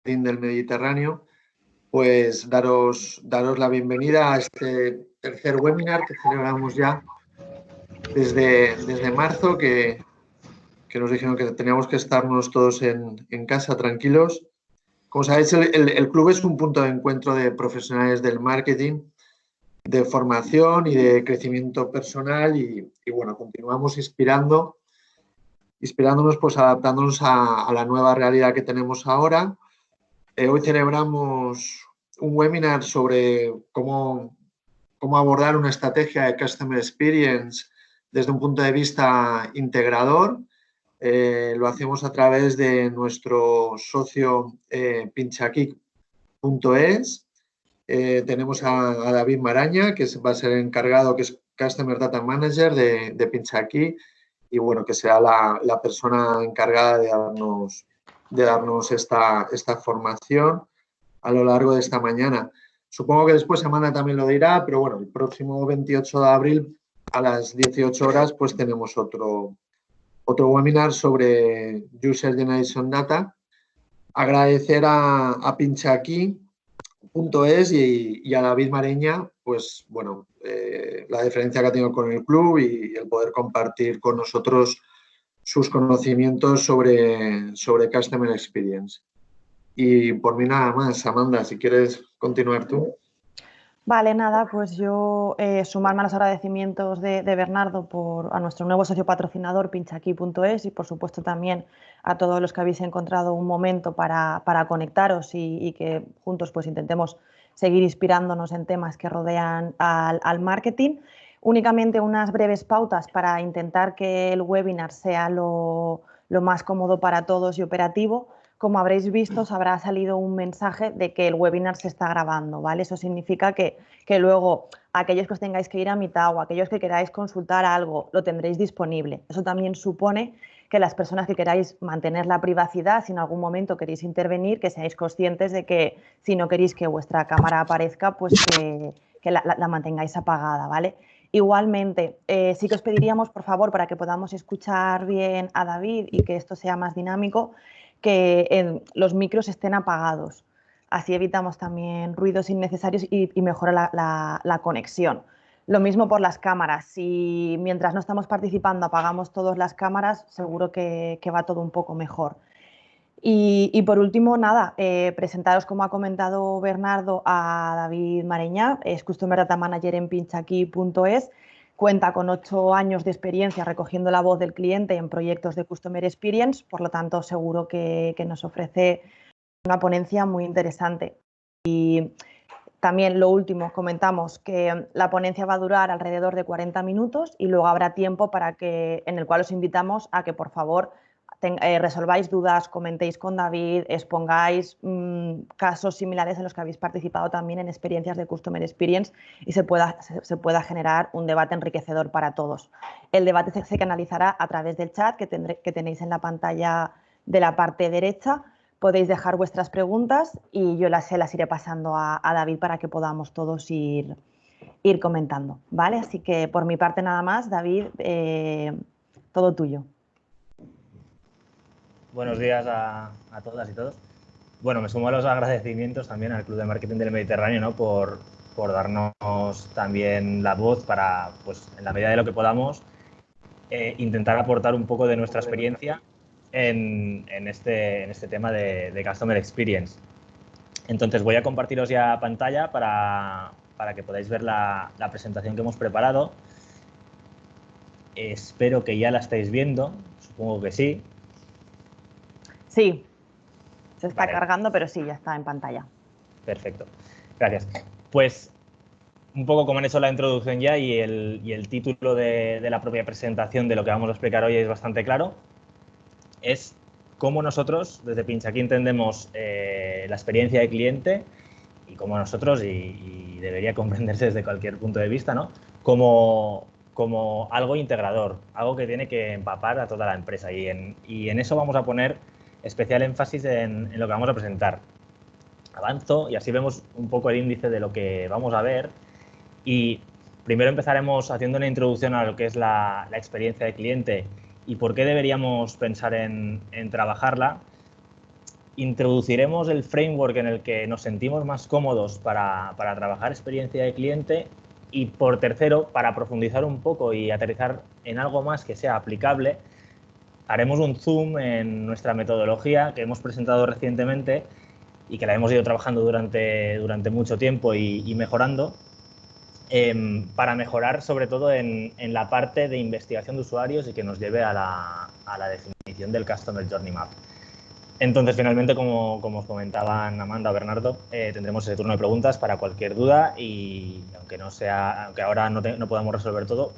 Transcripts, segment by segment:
del Mediterráneo, pues daros la bienvenida a este tercer webinar que celebramos ya desde marzo, que nos dijeron que teníamos que estarnos todos en casa tranquilos. Como sabéis, el club es un punto de encuentro de profesionales del marketing, de formación y de crecimiento personal y bueno, continuamos inspirándonos, pues adaptándonos a la nueva realidad que tenemos ahora. Hoy celebramos un webinar sobre cómo abordar una estrategia de Customer Experience desde un punto de vista integrador. Lo hacemos a través de nuestro socio pinchaki.es. Tenemos a David Maraña, que va a ser el encargado, que es Customer Data Manager de Pinchaki, y bueno, que será la persona encargada de darnos esta formación a lo largo de esta mañana. Supongo que después Amanda también lo dirá, pero bueno, el próximo 28 de abril a las 18 horas pues tenemos otro webinar sobre User Generation Data. Agradecer a Pinchaki.es y a David Mareña, pues bueno, la diferencia que ha tenido con el club y el poder compartir con nosotros sus conocimientos sobre Customer Experience. Y por mí nada más, Amanda, si quieres continuar tú. Vale, nada, pues yo sumarme a los agradecimientos de Bernardo a nuestro nuevo socio patrocinador pinchaki.es y por supuesto también a todos los que habéis encontrado un momento para conectaros y que juntos pues intentemos seguir inspirándonos en temas que rodean al marketing. Únicamente unas breves pautas para intentar que el webinar sea lo más cómodo para todos y operativo. Como habréis visto, os habrá salido un mensaje de que el webinar se está grabando, ¿vale? Eso significa que luego aquellos que os tengáis que ir a mitad o aquellos que queráis consultar algo, lo tendréis disponible. Eso también supone que las personas que queráis mantener la privacidad, si en algún momento queréis intervenir, que seáis conscientes de que si no queréis que vuestra cámara aparezca, pues que la mantengáis apagada, ¿vale? Igualmente, sí que os pediríamos, por favor, para que podamos escuchar bien a David y que esto sea más dinámico, que los micros estén apagados. Así evitamos también ruidos innecesarios y mejora la conexión. Lo mismo por las cámaras. Si mientras no estamos participando apagamos todas las cámaras, seguro que va todo un poco mejor. Y por último, nada, presentaros, como ha comentado Bernardo, a David Mareña, es Customer Data Manager en pinchaki.es. Cuenta con 8 años de experiencia recogiendo la voz del cliente en proyectos de Customer Experience, por lo tanto, seguro que nos ofrece una ponencia muy interesante. Y también lo último, comentamos que la ponencia va a durar alrededor de 40 minutos y luego habrá tiempo en el cual os invitamos a que, por favor, resolváis dudas, comentéis con David, expongáis casos similares en los que habéis participado también en experiencias de Customer Experience y se pueda generar un debate enriquecedor para todos. El debate se canalizará a través del chat que tenéis en la pantalla de la parte derecha. Podéis dejar vuestras preguntas y yo se las iré pasando a David para que podamos todos ir comentando, ¿vale? Así que por mi parte nada más, David, todo tuyo. Buenos días a todas y todos. Bueno, me sumo a los agradecimientos también al Club de Marketing del Mediterráneo, ¿no? por darnos también la voz para, pues, en la medida de lo que podamos, intentar aportar un poco de nuestra experiencia en este tema de Customer Experience. Entonces voy a compartiros ya pantalla para que podáis ver la presentación que hemos preparado. Espero que ya la estáis viendo, supongo que sí. Sí, se está cargando, pero sí, ya está en pantalla. Perfecto, gracias. Pues un poco como han hecho la introducción ya y el título de la propia presentación de lo que vamos a explicar hoy es bastante claro, es cómo nosotros desde Pinchaki entendemos la experiencia de cliente y cómo nosotros, y debería comprenderse desde cualquier punto de vista, ¿no? Como algo integrador, algo que tiene que empapar a toda la empresa y en eso vamos a poner especial énfasis en lo que vamos a presentar. Avanzo y así vemos un poco el índice de lo que vamos a ver y primero empezaremos haciendo una introducción a lo que es la experiencia de cliente y por qué deberíamos pensar en trabajarla. introduciremos el framework en el que nos sentimos más cómodos para trabajar experiencia de cliente y, por tercero, para profundizar un poco y aterrizar en algo más que sea aplicable, haremos un zoom en nuestra metodología que hemos presentado recientemente y que la hemos ido trabajando durante mucho tiempo y mejorando, para mejorar sobre todo en la parte de investigación de usuarios y que nos lleve a la definición del Customer Journey Map. Entonces, finalmente, como os comentaban Amanda o Bernardo, tendremos ese turno de preguntas para cualquier duda y aunque ahora no podamos resolver todo,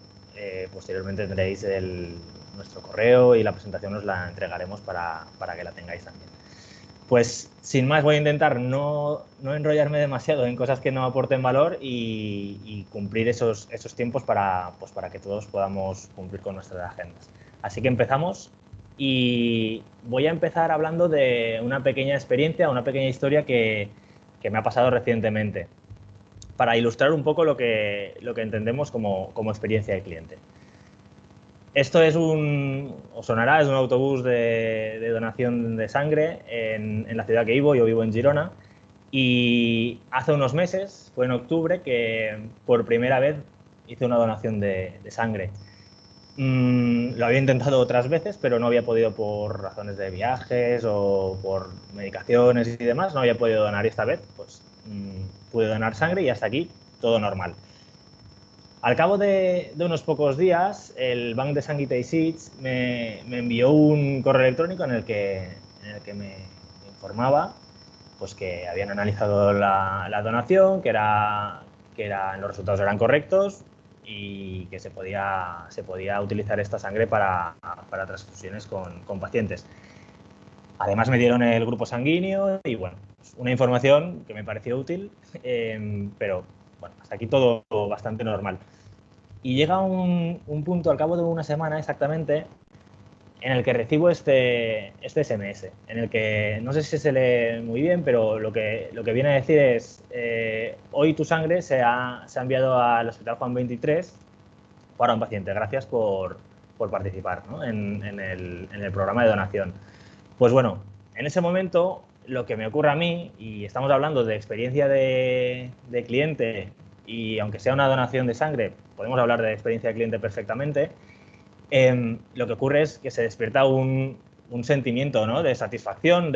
posteriormente tendréis nuestro correo y la presentación os la entregaremos para que la tengáis también. Pues, sin más, voy a intentar no enrollarme demasiado en cosas que no aporten valor y cumplir esos tiempos para que todos podamos cumplir con nuestras agendas. Así que empezamos. Y voy a empezar hablando de una pequeña experiencia, una pequeña historia que me ha pasado recientemente, para ilustrar un poco lo que entendemos como experiencia de cliente. Esto es os sonará, es un autobús de donación de sangre en la ciudad que vivo. Yo vivo en Girona, y hace unos meses, fue en octubre, que por primera vez hice una donación de sangre. Lo había intentado otras veces, pero no había podido por razones de viajes o por medicaciones y demás. No había podido donar, y esta vez pues pude donar sangre y hasta aquí todo normal. Al cabo de unos pocos días, el Banc de Sang i Teixits me envió un correo electrónico en el que me informaba pues que habían analizado la donación, que los resultados eran correctos y que se podía utilizar esta sangre para transfusiones con pacientes. Además, me dieron el grupo sanguíneo y, bueno, una información que me pareció útil, pero bueno, hasta aquí todo bastante normal. Y llega un punto, al cabo de una semana exactamente, en el que recibo este SMS, en el que no sé si se lee muy bien, pero lo que viene a decir es: hoy tu sangre se ha enviado al Hospital Juan 23 para un paciente. Gracias por participar, ¿no?, en el programa de donación. Pues bueno, en ese momento lo que me ocurre a mí, y estamos hablando de experiencia de cliente, y aunque sea una donación de sangre, podemos hablar de experiencia de cliente perfectamente, lo que ocurre es que se despierta un sentimiento, ¿no?, de satisfacción,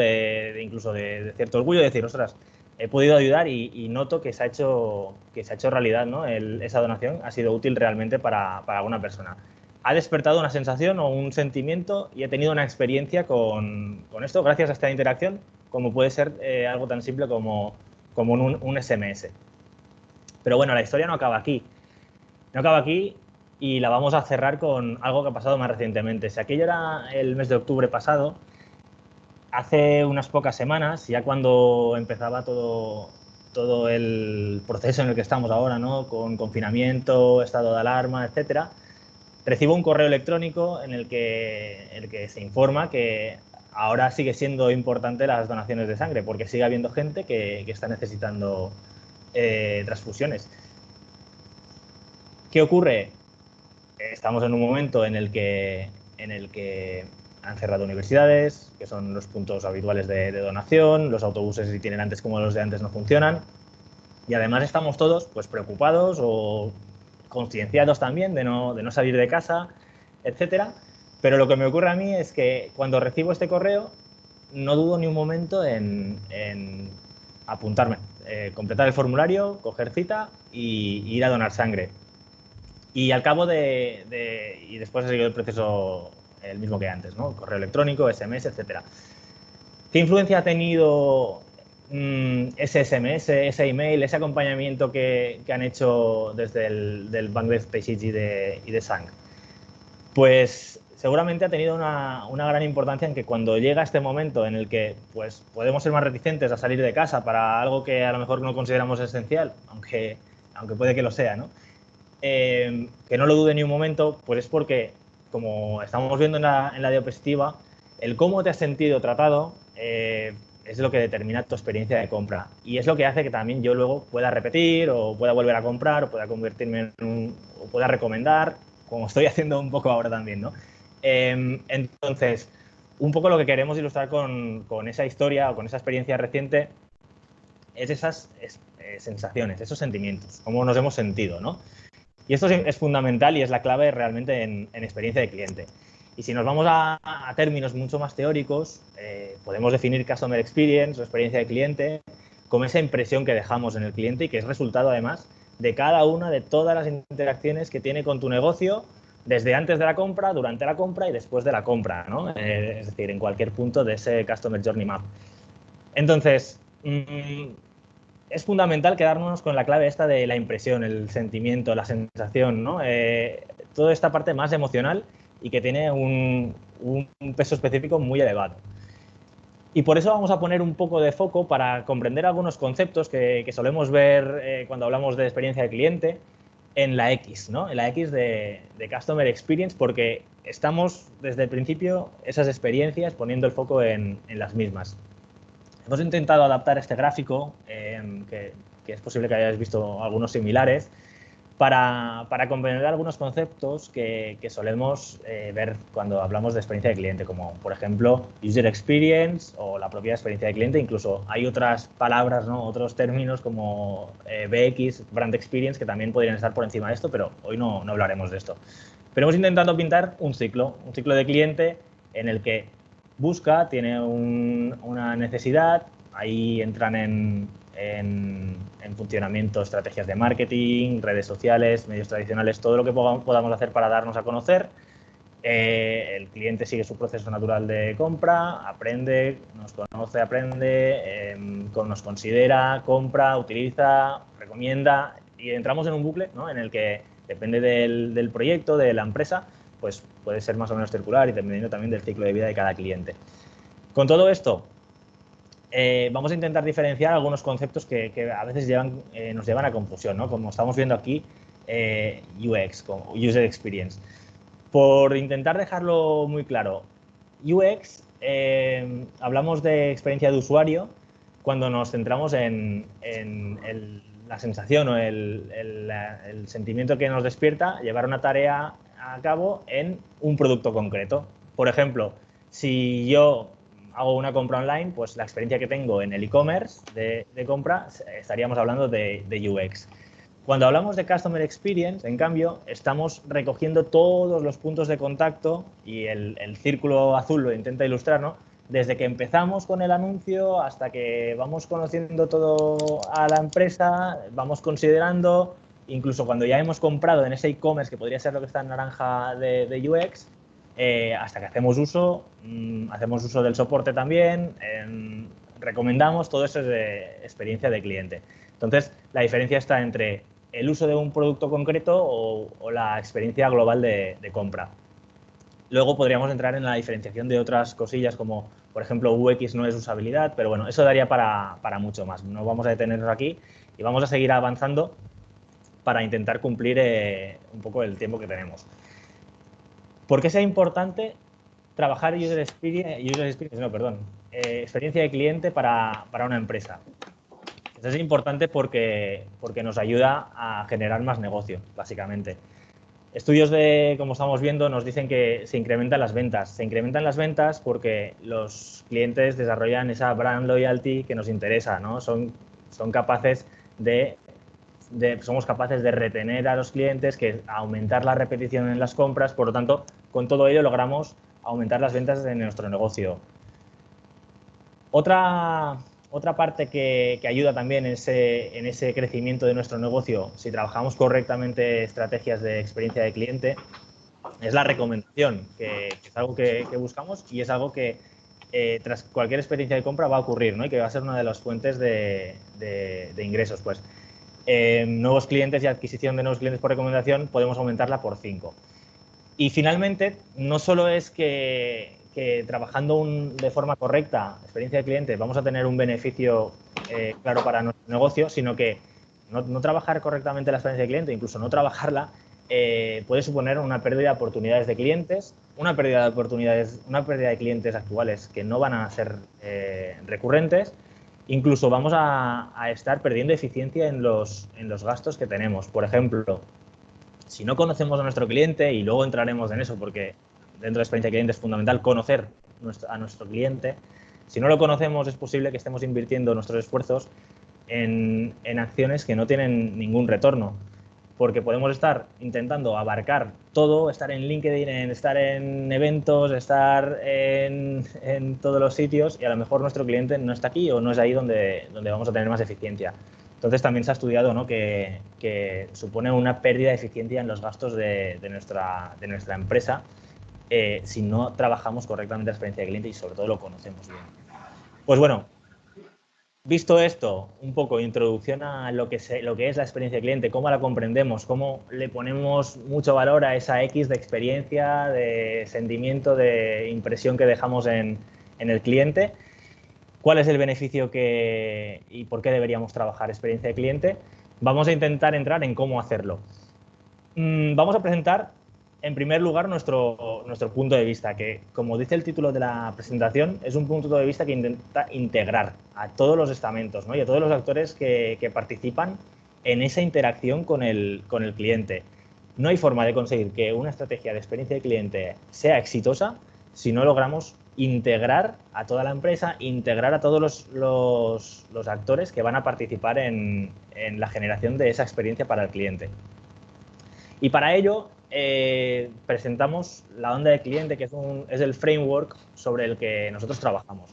incluso de cierto orgullo, de decir: ostras, he podido ayudar y noto que se ha hecho realidad, ¿no? Esa donación ha sido útil realmente para alguna persona. Ha despertado una sensación o un sentimiento y he tenido una experiencia con esto gracias a esta interacción, como puede ser algo tan simple como un SMS. Pero bueno, la historia no acaba aquí. No acaba aquí y la vamos a cerrar con algo que ha pasado más recientemente. Si aquello era el mes de octubre pasado, hace unas pocas semanas, ya cuando empezaba todo el proceso en el que estamos ahora, ¿no?, con confinamiento, estado de alarma, etcétera, recibo un correo electrónico en el que se informa que ahora sigue siendo importante las donaciones de sangre, porque sigue habiendo gente que está necesitando transfusiones. ¿Qué ocurre? Estamos en un momento en el que han cerrado universidades, que son los puntos habituales de donación, los autobuses itinerantes como los de antes no funcionan, y además estamos todos pues preocupados o concienciados también de no salir de casa, etcétera. Pero lo que me ocurre a mí es que cuando recibo este correo no dudo ni un momento en apuntarme, completar el formulario, coger cita y ir a donar sangre. Y al cabo y después ha seguido el proceso el mismo que antes, ¿no? Correo electrónico, SMS, etcétera. ¿Qué influencia ha tenido ese SMS, ese email, ese acompañamiento que han hecho desde el Banc de Teixits y de Sang? Pues seguramente ha tenido una gran importancia en que cuando llega este momento en el que pues, podemos ser más reticentes a salir de casa para algo que a lo mejor no consideramos esencial, aunque puede que lo sea, ¿no?, que no lo dude ni un momento, pues es porque, como estamos viendo en la diapositiva, el cómo te has sentido tratado es lo que determina tu experiencia de compra, y es lo que hace que también yo luego pueda repetir o pueda volver a comprar o pueda convertirme o pueda recomendar, como estoy haciendo un poco ahora también, ¿no? Entonces, un poco lo que queremos ilustrar con esa historia o con esa experiencia reciente es esas sensaciones, esos sentimientos, cómo nos hemos sentido, ¿no? Y esto es fundamental y es la clave realmente en experiencia de cliente. Y si nos vamos a términos mucho más teóricos, podemos definir Customer Experience o experiencia de cliente como esa impresión que dejamos en el cliente y que es resultado además de cada una de todas las interacciones que tiene con tu negocio desde antes de la compra, durante la compra y después de la compra, ¿no? Es decir, en cualquier punto de ese Customer Journey Map. Entonces, es fundamental quedarnos con la clave esta de la impresión, el sentimiento, la sensación, ¿no? Toda esta parte más emocional y que tiene un peso específico muy elevado. Y por eso vamos a poner un poco de foco para comprender algunos conceptos que solemos ver cuando hablamos de experiencia de cliente en la X, ¿no? En la X de Customer Experience, porque estamos desde el principio esas experiencias poniendo el foco en las mismas. Hemos intentado adaptar este gráfico, que es posible que hayáis visto algunos similares, para comprender algunos conceptos que solemos ver cuando hablamos de experiencia de cliente, como por ejemplo User Experience o la propia experiencia de cliente. Incluso hay otras palabras, ¿no? Otros términos como BX, Brand Experience, que también podrían estar por encima de esto, pero hoy no hablaremos de esto. Pero hemos intentado pintar un ciclo de cliente en el que busca, tiene una necesidad, ahí entran en funcionamiento estrategias de marketing, redes sociales, medios tradicionales, todo lo que podamos hacer para darnos a conocer. El cliente sigue su proceso natural de compra, aprende, nos conoce, aprende, nos considera, compra, utiliza, recomienda y entramos en un bucle, ¿no? En el que depende del proyecto, de la empresa, pues puede ser más o menos circular y dependiendo también del ciclo de vida de cada cliente. Con todo esto, vamos a intentar diferenciar algunos conceptos que a veces nos llevan a confusión, ¿no? Como estamos viendo aquí, UX, como User Experience. Por intentar dejarlo muy claro, UX, hablamos de experiencia de usuario cuando nos centramos en la sensación o el sentimiento que nos despierta llevar una tarea a cabo en un producto concreto. Por ejemplo, si yo hago una compra online, pues la experiencia que tengo en el e-commerce de compra, estaríamos hablando de UX. Cuando hablamos de Customer Experience, en cambio, estamos recogiendo todos los puntos de contacto y el círculo azul lo intenta ilustrar, ¿no? Desde que empezamos con el anuncio hasta que vamos conociendo todo a la empresa, vamos considerando, incluso cuando ya hemos comprado en ese e-commerce, que podría ser lo que está en naranja de UX, hasta que hacemos uso del soporte también, recomendamos, todo eso es de experiencia de cliente. Entonces, la diferencia está entre el uso de un producto concreto o la experiencia global de compra. Luego podríamos entrar en la diferenciación de otras cosillas como, por ejemplo, UX no es usabilidad, pero bueno, eso daría para mucho más. No vamos a detenernos aquí y vamos a seguir avanzando para intentar cumplir un poco el tiempo que tenemos. ¿Por qué sea importante trabajar experiencia de cliente para una empresa? Esto es importante porque nos ayuda a generar más negocio, básicamente. Estudios como estamos viendo, nos dicen que se incrementan las ventas. Se incrementan las ventas porque los clientes desarrollan esa brand loyalty que nos interesa, ¿no? Somos capaces de retener a los clientes, que aumentar la repetición en las compras. Por lo tanto, con todo ello logramos aumentar las ventas de nuestro negocio. Otra parte que ayuda también en ese crecimiento de nuestro negocio, si trabajamos correctamente estrategias de experiencia de cliente, es la recomendación, que es algo que buscamos y es algo que tras cualquier experiencia de compra va a ocurrir, ¿no? Y que va a ser una de las fuentes de ingresos. Pues nuevos clientes y adquisición de nuevos clientes por recomendación podemos aumentarla por 5. Y finalmente, no solo es que trabajando de forma correcta experiencia de cliente vamos a tener un beneficio claro para nuestro negocio, sino que no trabajar correctamente la experiencia de cliente, incluso no trabajarla, puede suponer una pérdida de oportunidades de clientes, una pérdida de clientes actuales que no van a ser recurrentes. Incluso vamos a estar perdiendo eficiencia en los gastos que tenemos. Por ejemplo, si no conocemos a nuestro cliente, y luego entraremos en eso porque dentro de experiencia de cliente es fundamental conocer a nuestro cliente, si no lo conocemos, es posible que estemos invirtiendo nuestros esfuerzos en acciones que no tienen ningún retorno, porque podemos estar intentando abarcar todo, estar en LinkedIn, estar en eventos, estar en todos los sitios, y a lo mejor nuestro cliente no está aquí o no es ahí donde vamos a tener más eficiencia. Entonces también se ha estudiado, ¿no?, que supone una pérdida de eficiencia en los gastos de nuestra empresa si no trabajamos correctamente la experiencia de cliente y sobre todo lo conocemos bien. Pues bueno, visto esto, un poco introducción a lo que es la experiencia de cliente, cómo la comprendemos, cómo le ponemos mucho valor a esa X de experiencia, de sentimiento, de impresión que dejamos en el cliente, cuál es el beneficio y por qué deberíamos trabajar experiencia de cliente, vamos a intentar entrar en cómo hacerlo. Vamos a presentar en primer lugar nuestro punto de vista, que como dice el título de la presentación, es un punto de vista que intenta integrar a todos los estamentos, ¿no?, y a todos los actores que participan en esa interacción con el cliente. No hay forma de conseguir que una estrategia de experiencia de cliente sea exitosa si no logramos integrar a toda la empresa, integrar a todos los actores que van a participar en la generación de esa experiencia para el cliente. Y para ello presentamos la onda de cliente, que es el framework sobre el que nosotros trabajamos.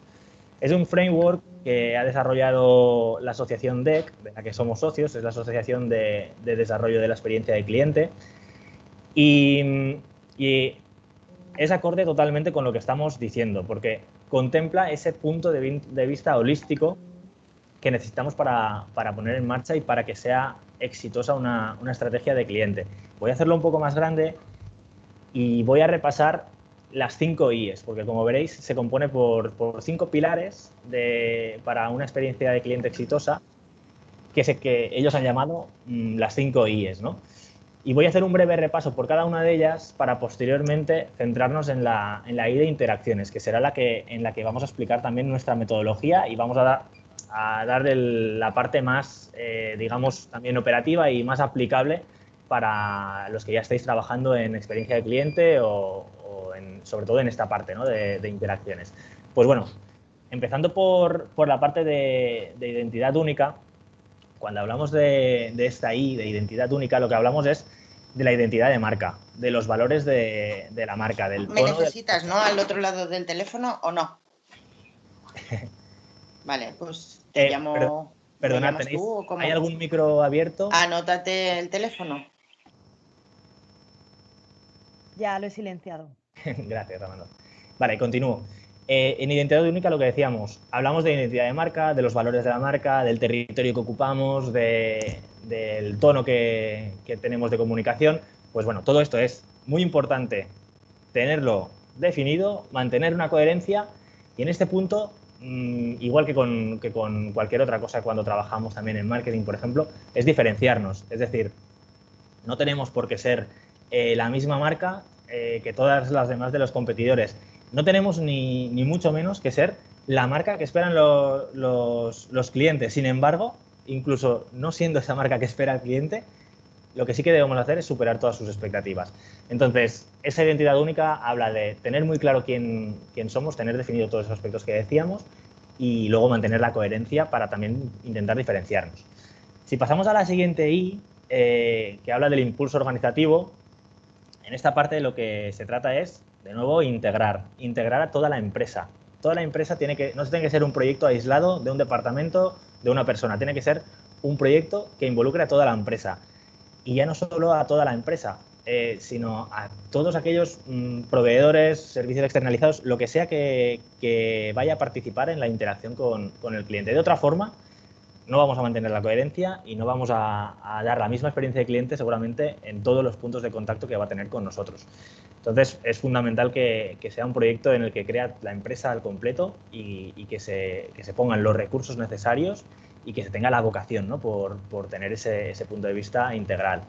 Es un framework que ha desarrollado la asociación DEC, de la que somos socios, es la Asociación de Desarrollo de la Experiencia de Cliente, y es acorde totalmente con lo que estamos diciendo, porque contempla ese punto de vista holístico que necesitamos para poner en marcha y para que sea exitosa una estrategia de cliente. Voy a hacerlo un poco más grande y voy a repasar las 5 I's, porque como veréis se compone por 5 pilares para una experiencia de cliente exitosa, que ellos han llamado las 5 I's, ¿no? Y voy a hacer un breve repaso por cada una de ellas para posteriormente centrarnos en la I de interacciones, que será en la que vamos a explicar también nuestra metodología y vamos a dar la parte más, digamos, también operativa y más aplicable para los que ya estáis trabajando en experiencia de cliente o sobre todo en esta parte, ¿no?, de interacciones. Pues bueno, empezando por la parte de identidad única. Cuando hablamos de esta I, de identidad única, lo que hablamos es de la identidad de marca, de los valores de la marca, del tono. ¿Me necesitas, no, al otro lado del teléfono o no? Vale, pues te llamo. Perdonad, ¿hay algún micro abierto? Anótate el teléfono. Ya lo he silenciado. Gracias, Ramando. Vale, continúo. En identidad única lo que decíamos, hablamos de identidad de marca, de los valores de la marca, del territorio que ocupamos, del tono que tenemos de comunicación. Pues bueno, todo esto es muy importante tenerlo definido, mantener una coherencia y en este punto, igual que con cualquier otra cosa cuando trabajamos también en marketing, por ejemplo, es diferenciarnos. Es decir, no tenemos por qué ser la misma marca que todas las demás de los competidores. No tenemos ni mucho menos que ser la marca que esperan los clientes. Sin embargo, incluso no siendo esa marca que espera el cliente, lo que sí que debemos hacer es superar todas sus expectativas. Entonces, esa identidad única habla de tener muy claro quién somos, tener definido todos esos aspectos que decíamos y luego mantener la coherencia para también intentar diferenciarnos. Si pasamos a la siguiente I, que habla del impulso organizativo, en esta parte lo que se trata es, de nuevo, integrar a toda la empresa. Toda la empresa no tiene que ser un proyecto aislado de un departamento, de una persona. Tiene que ser un proyecto que involucre a toda la empresa. Y ya no solo a toda la empresa, sino a todos aquellos proveedores, servicios externalizados, lo que sea que vaya a participar en la interacción con el cliente. De otra forma, no vamos a mantener la coherencia y no vamos a dar la misma experiencia de cliente seguramente en todos los puntos de contacto que va a tener con nosotros. Entonces, es fundamental que sea un proyecto en el que crea la empresa al completo y que se pongan los recursos necesarios y que se tenga la vocación, ¿no?, por tener ese punto de vista integral.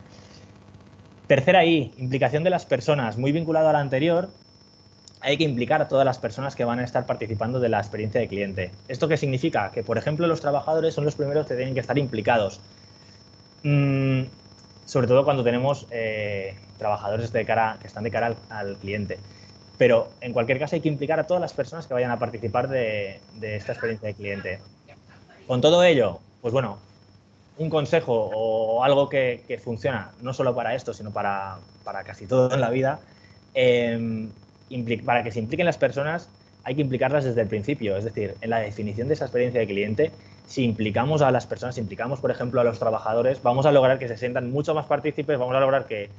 Tercera I, implicación de las personas. Muy vinculado a la anterior, hay que implicar a todas las personas que van a estar participando de la experiencia de cliente. ¿Esto qué significa? Que, por ejemplo, los trabajadores son los primeros que tienen que estar implicados. Sobre todo cuando tenemos trabajadores que están de cara al cliente. pero en cualquier caso hay que implicar a todas las personas que vayan a participar de esta experiencia de cliente. Con todo ello, pues bueno, un consejo o algo que funciona no solo para esto, sino para casi todo en la vida, para que se impliquen las personas hay que implicarlas desde el principio, es decir, en la definición de esa experiencia de cliente. Si implicamos a las personas, si implicamos, por ejemplo, a los trabajadores, vamos a lograr que se sientan mucho más partícipes, vamos a lograr que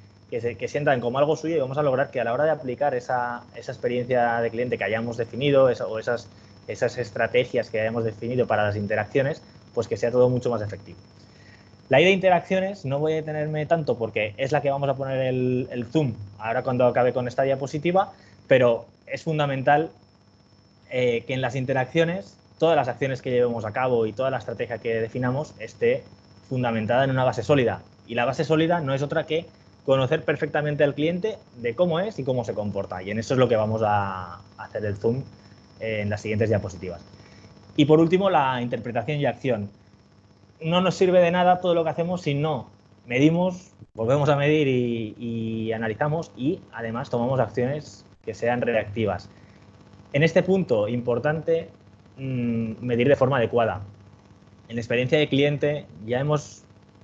sientan como algo suyo y vamos a lograr que a la hora de aplicar esa experiencia de cliente que hayamos definido o esas estrategias que hayamos definido para las interacciones, pues que sea todo mucho más efectivo. La idea de interacciones no voy a detenerme tanto porque es la que vamos a poner el zoom ahora cuando acabe con esta diapositiva, pero es fundamental que en las interacciones todas las acciones que llevemos a cabo y toda la estrategia que definamos esté fundamentada en una base sólida. Y la base sólida no es otra que conocer perfectamente al cliente de cómo es y cómo se comporta. Y en eso es lo que vamos a hacer el zoom en las siguientes diapositivas. Y por último, la interpretación y acción. No nos sirve de nada todo lo que hacemos si no medimos, volvemos a medir y analizamos y además tomamos acciones que sean reactivas. En este punto, importante, medir de forma adecuada. En la experiencia de cliente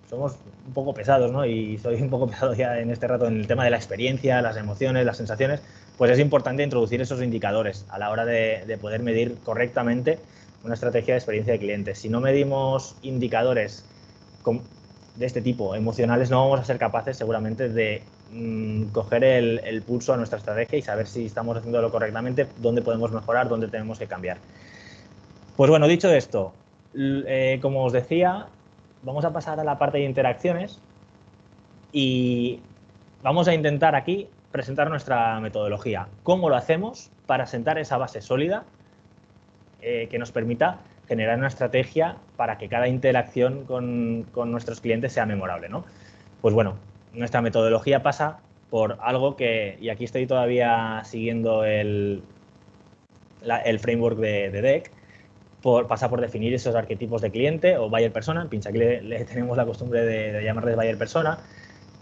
somos un poco pesados, ¿no? Y soy un poco pesado ya en este rato en el tema de la experiencia, las emociones, las sensaciones, pues es importante introducir esos indicadores a la hora de poder medir correctamente una estrategia de experiencia de cliente. Si no medimos indicadores de este tipo, emocionales, no vamos a ser capaces seguramente de coger el pulso a nuestra estrategia y saber si estamos haciéndolo correctamente, dónde podemos mejorar, dónde tenemos que cambiar. Pues bueno, dicho esto, como os decía, vamos a pasar a la parte de interacciones y vamos a intentar aquí presentar nuestra metodología. ¿Cómo lo hacemos para sentar esa base sólida que nos permita generar una estrategia para que cada interacción con nuestros clientes sea memorable, ¿no? Pues bueno, nuestra metodología pasa por algo que, y aquí estoy todavía siguiendo el framework de DEC, pasa por definir esos arquetipos de cliente o buyer persona. En Pinchaki le tenemos la costumbre de llamarles buyer persona,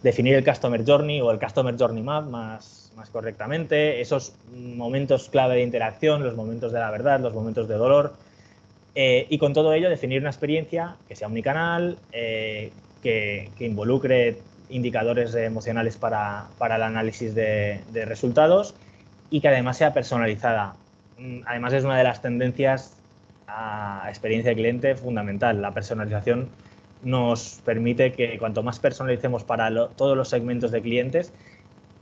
definir el customer journey o el customer journey map más correctamente, esos momentos clave de interacción, los momentos de la verdad, los momentos de dolor, y con todo ello definir una experiencia que sea omnicanal, que involucre indicadores emocionales para el análisis de resultados y que además sea personalizada. Además es una de las tendencias a experiencia de cliente fundamental. La personalización nos permite que cuanto más personalicemos para todos los segmentos de clientes,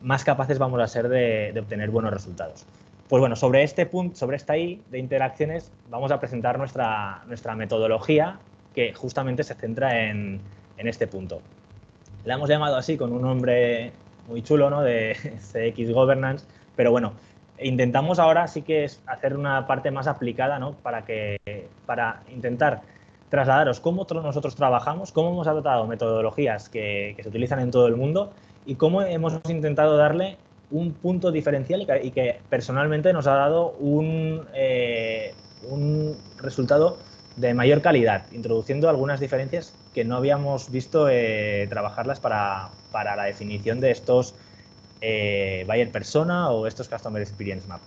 más capaces vamos a ser de obtener buenos resultados. Pues bueno, sobre este punto, sobre esta I de interacciones, vamos a presentar nuestra metodología que justamente se centra en este punto. La hemos llamado así con un nombre muy chulo, ¿no? De CX Governance, pero bueno, intentamos ahora sí que hacer una parte más aplicada, ¿no? Para intentar trasladaros cómo nosotros trabajamos, cómo hemos adoptado metodologías que se utilizan en todo el mundo y cómo hemos intentado darle un punto diferencial y que personalmente nos ha dado un resultado de mayor calidad, introduciendo algunas diferencias que no habíamos visto trabajarlas para la definición de estos buyer persona o estos customer experience map.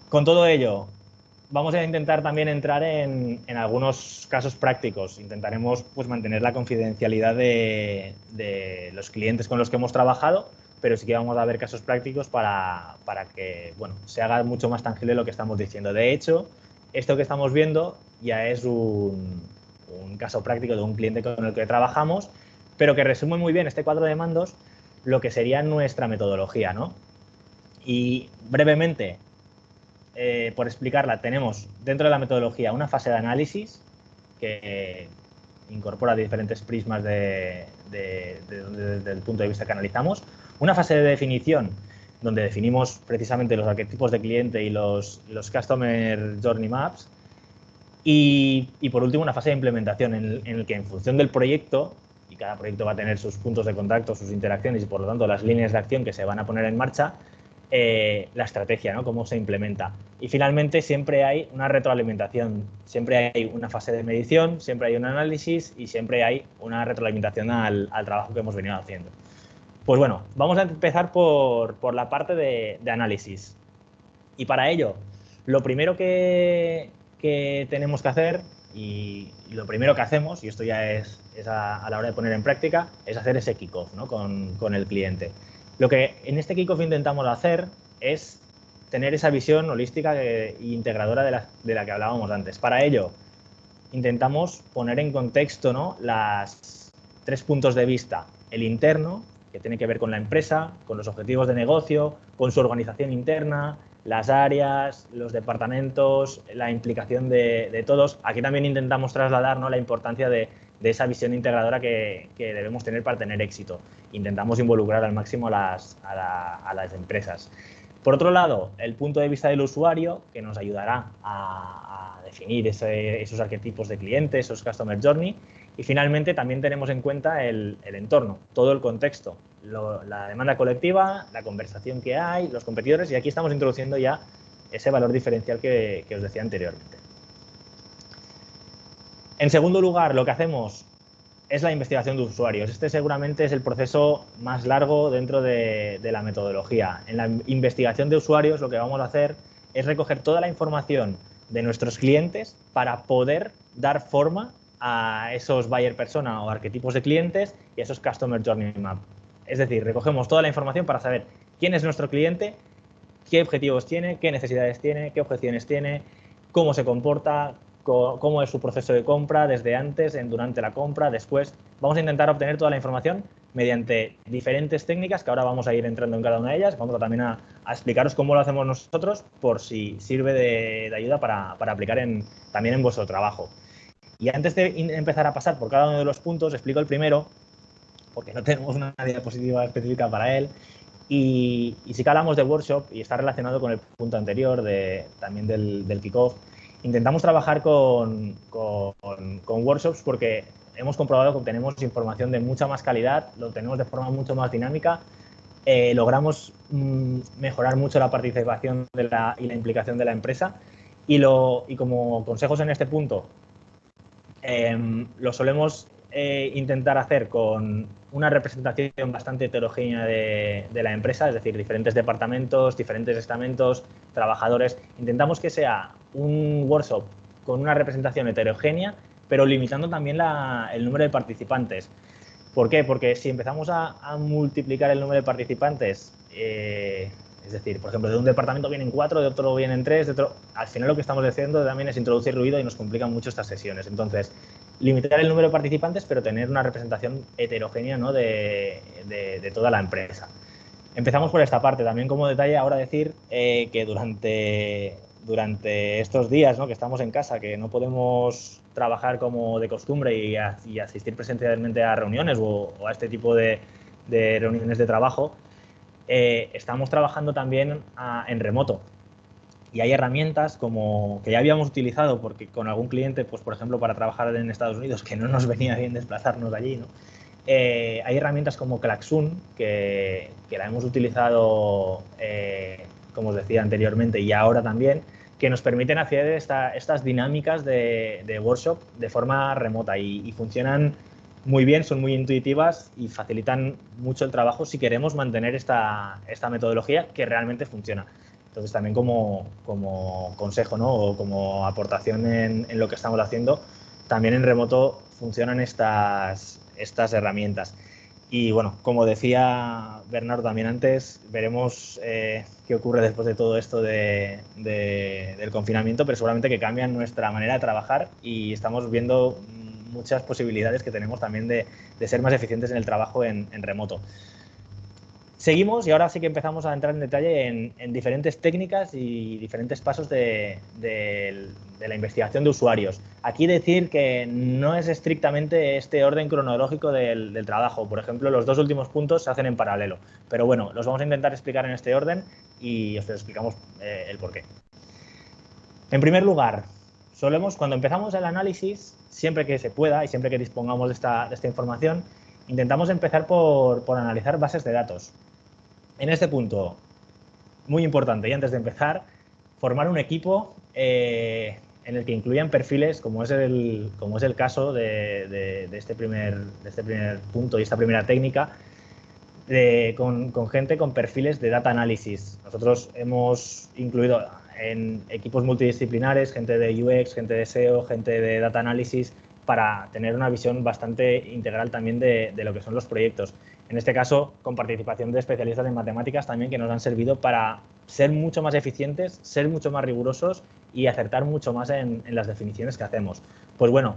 Con todo ello, vamos a intentar también entrar en algunos casos prácticos. Intentaremos pues, mantener la confidencialidad de los clientes con los que hemos trabajado, pero sí que vamos a ver casos prácticos para que bueno, se haga mucho más tangible lo que estamos diciendo. De hecho, esto que estamos viendo ya es un caso práctico de un cliente con el que trabajamos, pero que resume muy bien este cuadro de mandos lo que sería nuestra metodología, ¿no? Y brevemente, por explicarla, tenemos dentro de la metodología una fase de análisis que incorpora diferentes prismas desde el punto de vista que analizamos, una fase de definición donde definimos precisamente los arquetipos de cliente y los Customer Journey Maps, y por último una fase de implementación en el que en función del proyecto, y cada proyecto va a tener sus puntos de contacto, sus interacciones y por lo tanto las líneas de acción que se van a poner en marcha, la estrategia, ¿no? Cómo se implementa. Y finalmente siempre hay una retroalimentación, siempre hay una fase de medición, siempre hay un análisis y siempre hay una retroalimentación al trabajo que hemos venido haciendo. Pues bueno, vamos a empezar por la parte de análisis. Y para ello, lo primero que tenemos que hacer, y lo primero que hacemos, y esto ya es a la hora de poner en práctica, es hacer ese kickoff, ¿no? con el cliente. Lo que en este kickoff intentamos hacer es tener esa visión holística e integradora de la que hablábamos antes. Para ello, intentamos poner en contexto, ¿no? Las 3 puntos de vista. El interno, que tiene que ver con la empresa, con los objetivos de negocio, con su organización interna, las áreas, los departamentos, la implicación de todos. Aquí también intentamos trasladar, ¿no? La importancia de esa visión integradora que debemos tener para tener éxito. Intentamos involucrar al máximo a las empresas. Por otro lado, el punto de vista del usuario, que nos ayudará a definir esos arquetipos de cliente, esos Customer Journey. Y finalmente también tenemos en cuenta el entorno, todo el contexto, la demanda colectiva, la conversación que hay, los competidores, y aquí estamos introduciendo ya ese valor diferencial que os decía anteriormente. En segundo lugar, lo que hacemos es la investigación de usuarios. Este seguramente es el proceso más largo dentro de la metodología. En la investigación de usuarios lo que vamos a hacer es recoger toda la información de nuestros clientes para poder dar forma a esos buyer persona o arquetipos de clientes y a esos Customer Journey Map. Es decir, recogemos toda la información para saber quién es nuestro cliente, qué objetivos tiene, qué necesidades tiene, qué objeciones tiene, cómo se comporta, cómo es su proceso de compra desde antes, durante la compra, después. Vamos a intentar obtener toda la información mediante diferentes técnicas que ahora vamos a ir entrando en cada una de ellas. Vamos también a explicaros cómo lo hacemos nosotros por si sirve de ayuda para aplicar también en vuestro trabajo. Y antes de empezar a pasar por cada uno de los puntos, explico el primero, porque no tenemos una diapositiva específica para él. Y sí que hablamos de workshop y está relacionado con el punto anterior también del kickoff. Intentamos trabajar con workshops porque hemos comprobado que obtenemos información de mucha más calidad, lo obtenemos de forma mucho más dinámica, logramos mejorar mucho la participación y la implicación de la empresa y como consejos en este punto, lo solemos intentar hacer con una representación bastante heterogénea de la empresa, es decir, diferentes departamentos, diferentes estamentos, trabajadores. Intentamos que sea un workshop con una representación heterogénea, pero limitando también el número de participantes. ¿Por qué? Porque si empezamos a multiplicar el número de participantes, es decir, por ejemplo, de un departamento vienen 4, de otro vienen 3, de otro, al final lo que estamos haciendo también es introducir ruido y nos complican mucho estas sesiones. Entonces, limitar el número de participantes, pero tener una representación heterogénea, ¿no? de toda la empresa. Empezamos por esta parte. También como detalle ahora decir que durante estos días, ¿no? que estamos en casa, que no podemos trabajar como de costumbre y asistir presencialmente a reuniones o a este tipo de reuniones de trabajo, estamos trabajando también en remoto. Y hay herramientas como que ya habíamos utilizado porque con algún cliente, pues por ejemplo, para trabajar en Estados Unidos, que no nos venía bien desplazarnos allí, ¿no? Hay herramientas como Klaxoon, que la hemos utilizado, como os decía anteriormente, y ahora también, que nos permiten hacer estas dinámicas de workshop de forma remota y funcionan muy bien, son muy intuitivas y facilitan mucho el trabajo si queremos mantener esta metodología que realmente funciona. Entonces, también como consejo, ¿no? O como aportación en lo que estamos haciendo, también en remoto funcionan estas herramientas. Y bueno, como decía Bernardo también antes, veremos qué ocurre después de todo esto del confinamiento, pero seguramente que cambian nuestra manera de trabajar y estamos viendo muchas posibilidades que tenemos también de ser más eficientes en el trabajo en remoto. Seguimos y ahora sí que empezamos a entrar en detalle en diferentes técnicas y diferentes pasos de la investigación de usuarios. Aquí decir que no es estrictamente este orden cronológico del trabajo. Por ejemplo, los 2 últimos puntos se hacen en paralelo. Pero bueno, los vamos a intentar explicar en este orden y os explicamos el porqué. En primer lugar, cuando empezamos el análisis, siempre que se pueda y siempre que dispongamos de esta información, intentamos empezar por analizar bases de datos. En este punto, muy importante, y antes de empezar, formar un equipo en el que incluyan perfiles, como es el caso de este primer punto y esta primera técnica, con gente con perfiles de data analysis. Nosotros hemos incluido en equipos multidisciplinares gente de UX, gente de SEO, gente de data analysis, para tener una visión bastante integral también de lo que son los proyectos. En este caso, con participación de especialistas en matemáticas también, que nos han servido para ser mucho más eficientes, ser mucho más rigurosos y acertar mucho más en las definiciones que hacemos. Pues bueno,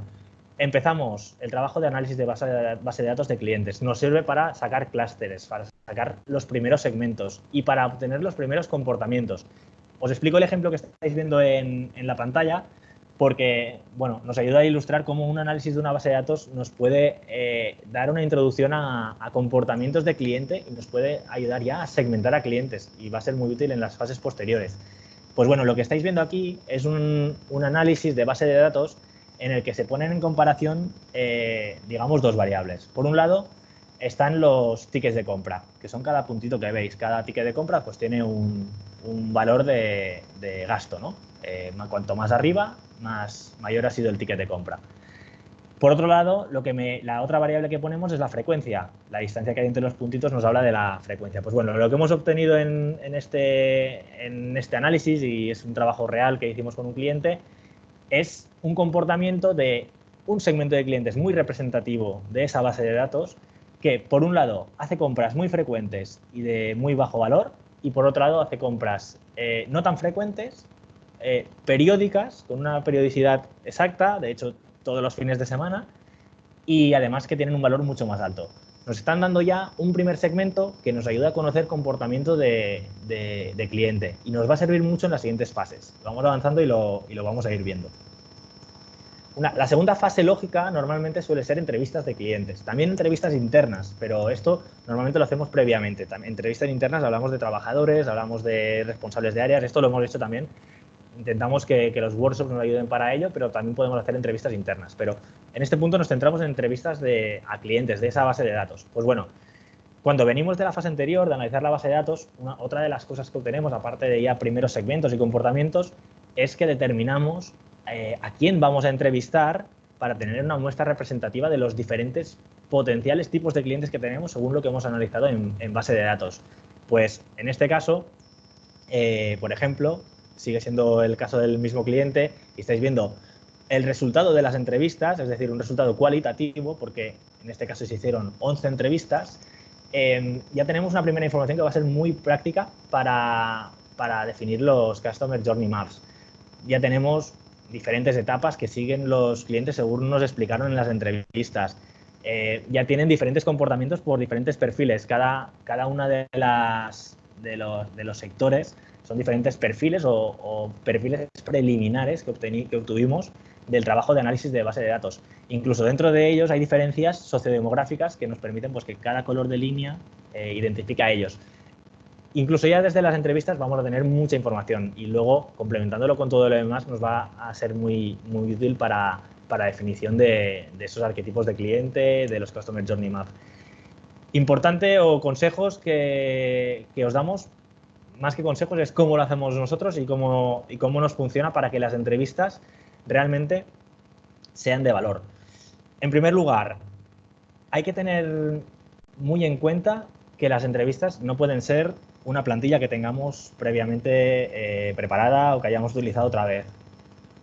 empezamos el trabajo de análisis de base de datos de clientes. Nos sirve para sacar clústeres, para sacar los primeros segmentos y para obtener los primeros comportamientos. Os explico el ejemplo que estáis viendo en la pantalla, porque bueno, nos ayuda a ilustrar cómo un análisis de una base de datos nos puede dar una introducción a comportamientos de cliente y nos puede ayudar ya a segmentar a clientes, y va a ser muy útil en las fases posteriores. Pues bueno, lo que estáis viendo aquí es un análisis de base de datos en el que se ponen en comparación, digamos, dos variables. Por un lado, están los tickets de compra, que son cada puntito que veis. Cada ticket de compra pues tiene un valor de gasto, ¿no? Cuanto más arriba, mayor ha sido el ticket de compra. Por otro lado, la otra variable que ponemos es la frecuencia. La distancia que hay entre los puntitos nos habla de la frecuencia. Pues bueno, lo que hemos obtenido en este análisis, y es un trabajo real que hicimos con un cliente, es un comportamiento de un segmento de clientes muy representativo de esa base de datos, que por un lado hace compras muy frecuentes y de muy bajo valor, y por otro lado hace compras no tan frecuentes, periódicas, con una periodicidad exacta, de hecho todos los fines de semana, y además que tienen un valor mucho más alto. Nos están dando ya un primer segmento que nos ayuda a conocer comportamiento de cliente, y nos va a servir mucho en las siguientes fases. Vamos avanzando y lo vamos a ir viendo. La segunda fase lógica normalmente suele ser entrevistas de clientes, también entrevistas internas, pero esto normalmente lo hacemos previamente. Entrevistas internas hablamos de trabajadores, hablamos de responsables de áreas, esto lo hemos hecho también. Intentamos que los workshops nos ayuden para ello, pero también podemos hacer entrevistas internas. Pero en este punto nos centramos en entrevistas a clientes de esa base de datos. Pues bueno, cuando venimos de la fase anterior, de analizar la base de datos, otra de las cosas que obtenemos, aparte de ya primeros segmentos y comportamientos, es que determinamos a quién vamos a entrevistar para tener una muestra representativa de los diferentes potenciales tipos de clientes que tenemos según lo que hemos analizado en base de datos. Pues en este caso, por ejemplo, sigue siendo el caso del mismo cliente, y estáis viendo el resultado de las entrevistas, es decir, un resultado cualitativo, porque en este caso se hicieron 11 entrevistas. Ya tenemos una primera información que va a ser muy práctica para definir los Customer Journey Maps. Ya tenemos diferentes etapas que siguen los clientes según nos explicaron en las entrevistas. Ya tienen diferentes comportamientos por diferentes perfiles. Cada una de los sectores son diferentes perfiles o perfiles preliminares que obtuvimos del trabajo de análisis de base de datos. Incluso dentro de ellos hay diferencias sociodemográficas que nos permiten pues, que cada color de línea identifique a ellos. Incluso ya desde las entrevistas vamos a tener mucha información, y luego, complementándolo con todo lo demás, nos va a ser muy, muy útil para definición de esos arquetipos de cliente, de los Customer Journey Map. Importante, o consejos que os damos, más que consejos, es cómo lo hacemos nosotros y cómo nos funciona para que las entrevistas realmente sean de valor. En primer lugar, hay que tener muy en cuenta que las entrevistas no pueden ser una plantilla que tengamos previamente preparada o que hayamos utilizado otra vez.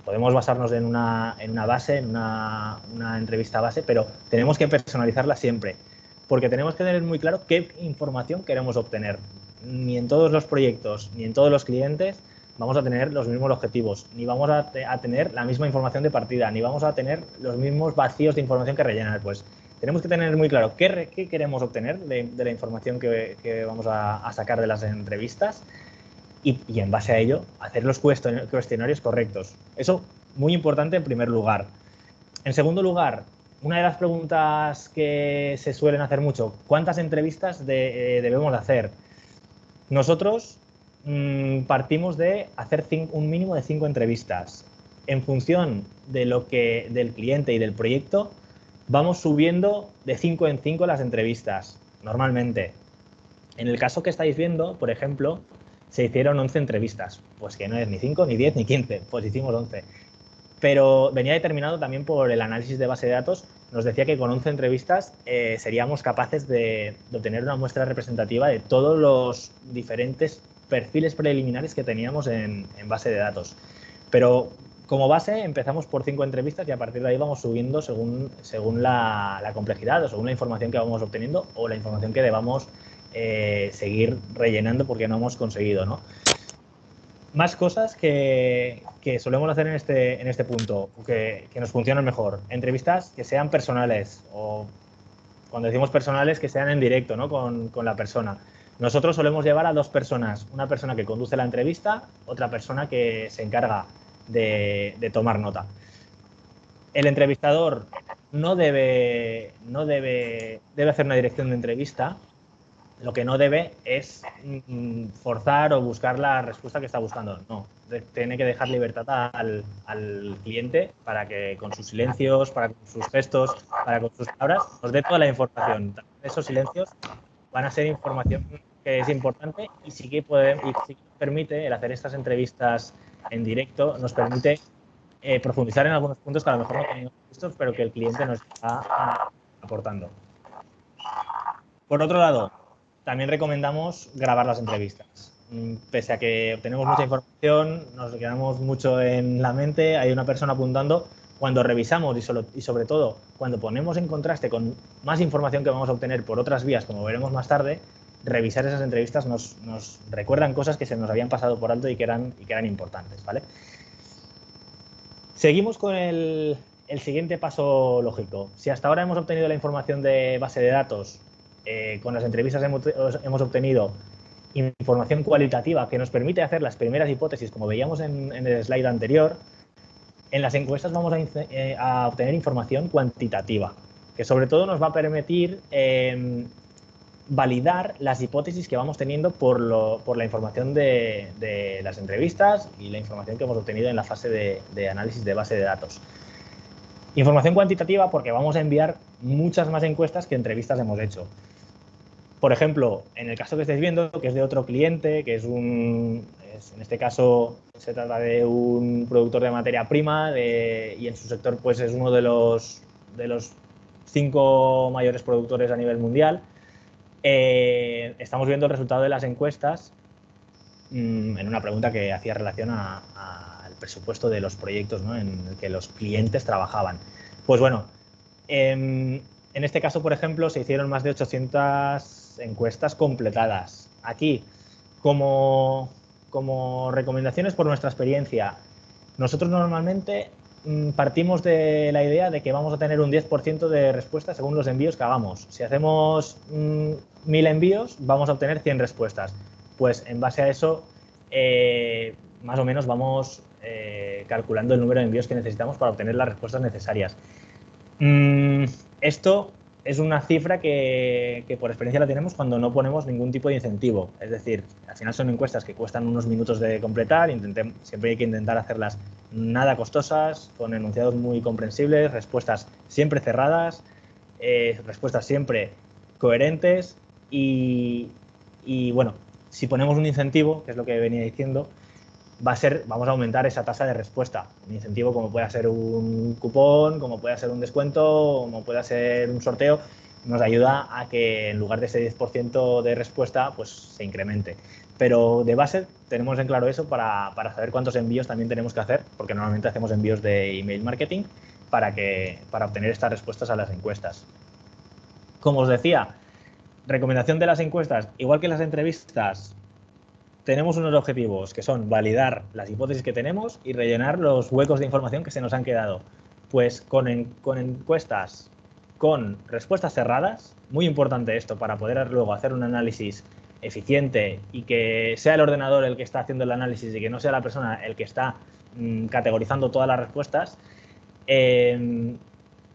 Podemos basarnos en una base, en una entrevista base, pero tenemos que personalizarla siempre, porque tenemos que tener muy claro qué información queremos obtener. Ni en todos los proyectos, ni en todos los clientes vamos a tener los mismos objetivos, ni vamos a tener la misma información de partida, ni vamos a tener los mismos vacíos de información que rellenar. Pues tenemos que tener muy claro qué queremos obtener de la información que vamos a sacar de las entrevistas, y en base a ello hacer los cuestionarios correctos. Eso muy importante en primer lugar. En segundo lugar, una de las preguntas que se suelen hacer mucho: ¿cuántas entrevistas debemos hacer? Nosotros partimos de hacer un mínimo de 5 entrevistas. En función del cliente y del proyecto, vamos subiendo de 5 en 5 las entrevistas, normalmente. En el caso que estáis viendo, por ejemplo, se hicieron 11 entrevistas. Pues que no es ni 5, ni 10, ni 15, pues hicimos 11. Pero venía determinado también por el análisis de base de datos. nos decía que con 11 entrevistas seríamos capaces de obtener una muestra representativa de todos los diferentes perfiles preliminares que teníamos en base de datos. Pero como base empezamos por 5 entrevistas y a partir de ahí vamos subiendo según la complejidad o según la información que vamos obteniendo o la información que debamos seguir rellenando porque no hemos conseguido, ¿no? Más cosas que solemos hacer en este punto, que nos funcionan mejor. Entrevistas que sean personales o, cuando decimos personales, que sean en directo, ¿no? con la persona. Nosotros solemos llevar a 2 personas, una persona que conduce la entrevista, otra persona que se encarga de tomar nota. El entrevistador debe hacer una dirección de entrevista. Lo que no debe es forzar o buscar la respuesta que está buscando. No, tiene que dejar libertad al cliente para que con sus silencios, para con sus gestos, para con sus palabras, nos dé toda la información. Esos silencios van a ser información que es importante y sí que permite, el hacer estas entrevistas en directo, nos permite profundizar en algunos puntos que a lo mejor no teníamos vistos, pero que el cliente nos está aportando. Por otro lado, también recomendamos grabar las entrevistas. Pese a que obtenemos mucha información, nos quedamos mucho en la mente, hay una persona apuntando. Cuando revisamos y sobre todo cuando ponemos en contraste con más información que vamos a obtener por otras vías, como veremos más tarde, revisar esas entrevistas nos recuerdan cosas que se nos habían pasado por alto y que eran importantes, ¿vale? Seguimos con el siguiente paso lógico. Si hasta ahora hemos obtenido la información de base de datos, con las entrevistas hemos obtenido información cualitativa que nos permite hacer las primeras hipótesis, como veíamos en el slide anterior. En las encuestas vamos a obtener información cuantitativa, que sobre todo nos va a permitir validar las hipótesis que vamos teniendo por la información de las entrevistas y la información que hemos obtenido en la fase de análisis de base de datos. Información cuantitativa porque vamos a enviar muchas más encuestas que entrevistas hemos hecho. Por ejemplo, en el caso que estáis viendo, que es de otro cliente, que en este caso se trata de un productor de materia prima y en su sector pues es uno de los 5 mayores productores a nivel mundial. Estamos viendo el resultado de las encuestas en una pregunta que hacía relación al presupuesto de los proyectos, ¿no? En el que los clientes trabajaban. Pues bueno, en este caso, por ejemplo, se hicieron más de 800 encuestas completadas. Aquí, como recomendaciones por nuestra experiencia, nosotros normalmente partimos de la idea de que vamos a tener un 10% de respuesta según los envíos que hagamos. Si hacemos 1000 envíos, vamos a obtener 100 respuestas. Pues en base a eso, más o menos vamos calculando el número de envíos que necesitamos para obtener las respuestas necesarias. Esto es una cifra que por experiencia la tenemos cuando no ponemos ningún tipo de incentivo. Es decir, al final son encuestas que cuestan unos minutos de completar. Siempre hay que intentar hacerlas nada costosas, con enunciados muy comprensibles, respuestas siempre cerradas, respuestas siempre coherentes y bueno, si ponemos un incentivo, que es lo que venía diciendo, vamos a aumentar esa tasa de respuesta. Un incentivo como pueda ser un cupón, como pueda ser un descuento, como pueda ser un sorteo, nos ayuda a que en lugar de ese 10% de respuesta, pues se incremente. Pero de base tenemos en claro eso para saber cuántos envíos también tenemos que hacer, porque normalmente hacemos envíos de email marketing para obtener estas respuestas a las encuestas. Como os decía, recomendación de las encuestas, igual que las entrevistas, tenemos unos objetivos que son validar las hipótesis que tenemos y rellenar los huecos de información que se nos han quedado. Pues con encuestas con respuestas cerradas, muy importante esto para poder luego hacer un análisis eficiente y que sea el ordenador el que está haciendo el análisis y que no sea la persona el que está categorizando todas las respuestas,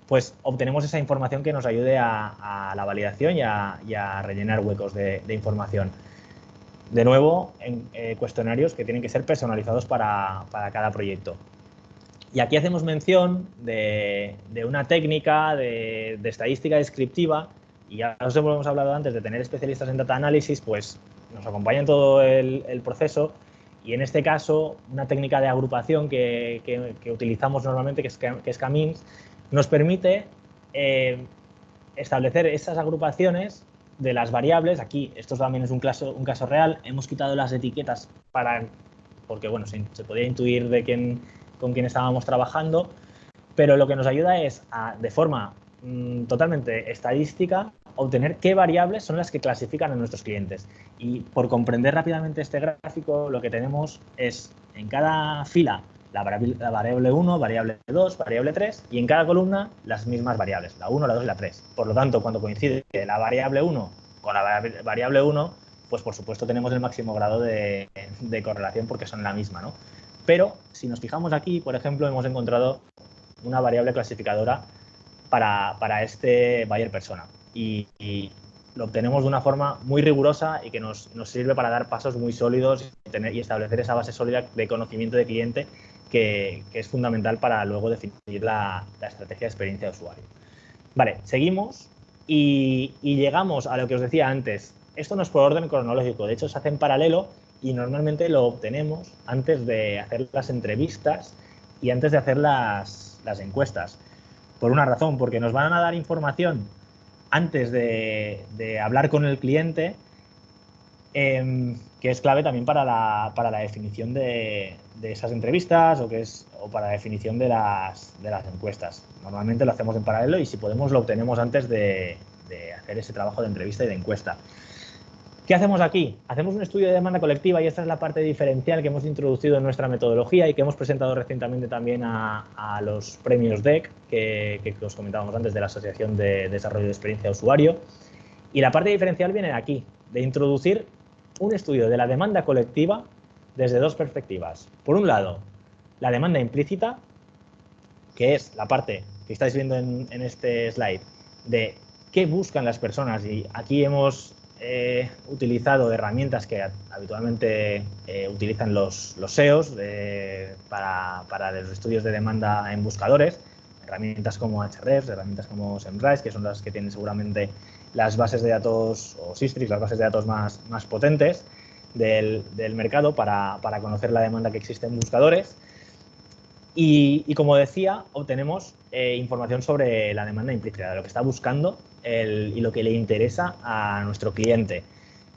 pues obtenemos esa información que nos ayude a la validación y a rellenar huecos de información. De nuevo, en cuestionarios que tienen que ser personalizados para cada proyecto. Y aquí hacemos mención de una técnica de estadística descriptiva, y ya os hemos hablado antes de tener especialistas en data analysis, pues nos acompañan todo el proceso, y en este caso una técnica de agrupación que utilizamos normalmente, que es K-means, nos permite establecer esas agrupaciones de las variables. Aquí, esto también es un caso real. Hemos quitado las etiquetas porque bueno, se podía intuir con quién estábamos trabajando, pero lo que nos ayuda es de forma totalmente estadística obtener qué variables son las que clasifican a nuestros clientes. Y por comprender rápidamente este gráfico, lo que tenemos es en cada fila la variable 1, variable 2, variable 3 y en cada columna las mismas variables, la 1, la 2 y la 3. Por lo tanto, cuando coincide la variable 1 con la variable 1, pues por supuesto tenemos el máximo grado de correlación porque son la misma, ¿no? Pero si nos fijamos aquí, por ejemplo, hemos encontrado una variable clasificadora para este buyer persona y lo obtenemos de una forma muy rigurosa y que nos sirve para dar pasos muy sólidos y establecer esa base sólida de conocimiento de cliente que es fundamental para luego definir la estrategia de experiencia de usuario. Vale, seguimos y llegamos a lo que os decía antes. Esto no es por orden cronológico, de hecho se hace en paralelo y normalmente lo obtenemos antes de hacer las entrevistas y antes de hacer las encuestas. Por una razón, porque nos van a dar información antes de hablar con el cliente, que es clave también para la definición de esas entrevistas o para la definición de las encuestas. Normalmente lo hacemos en paralelo y si podemos lo obtenemos antes de hacer ese trabajo de entrevista y de encuesta. ¿Qué hacemos aquí? Hacemos un estudio de demanda colectiva y esta es la parte diferencial que hemos introducido en nuestra metodología y que hemos presentado recientemente también a los premios DEC que os comentábamos antes de la Asociación de Desarrollo de Experiencia de Usuario. Y la parte diferencial viene de aquí, de introducir un estudio de la demanda colectiva desde dos perspectivas. Por un lado, la demanda implícita, que es la parte que estáis viendo en este slide, de qué buscan las personas. Y aquí hemos utilizado herramientas que habitualmente utilizan los SEOs para los estudios de demanda en buscadores, herramientas como Ahrefs, herramientas como Semrush, que son las que tienen seguramente las bases de datos, o Sistrix, las bases de datos más potentes del mercado para conocer la demanda que existe en buscadores. Y como decía, obtenemos información sobre la demanda implícita, de lo que está buscando y lo que le interesa a nuestro cliente.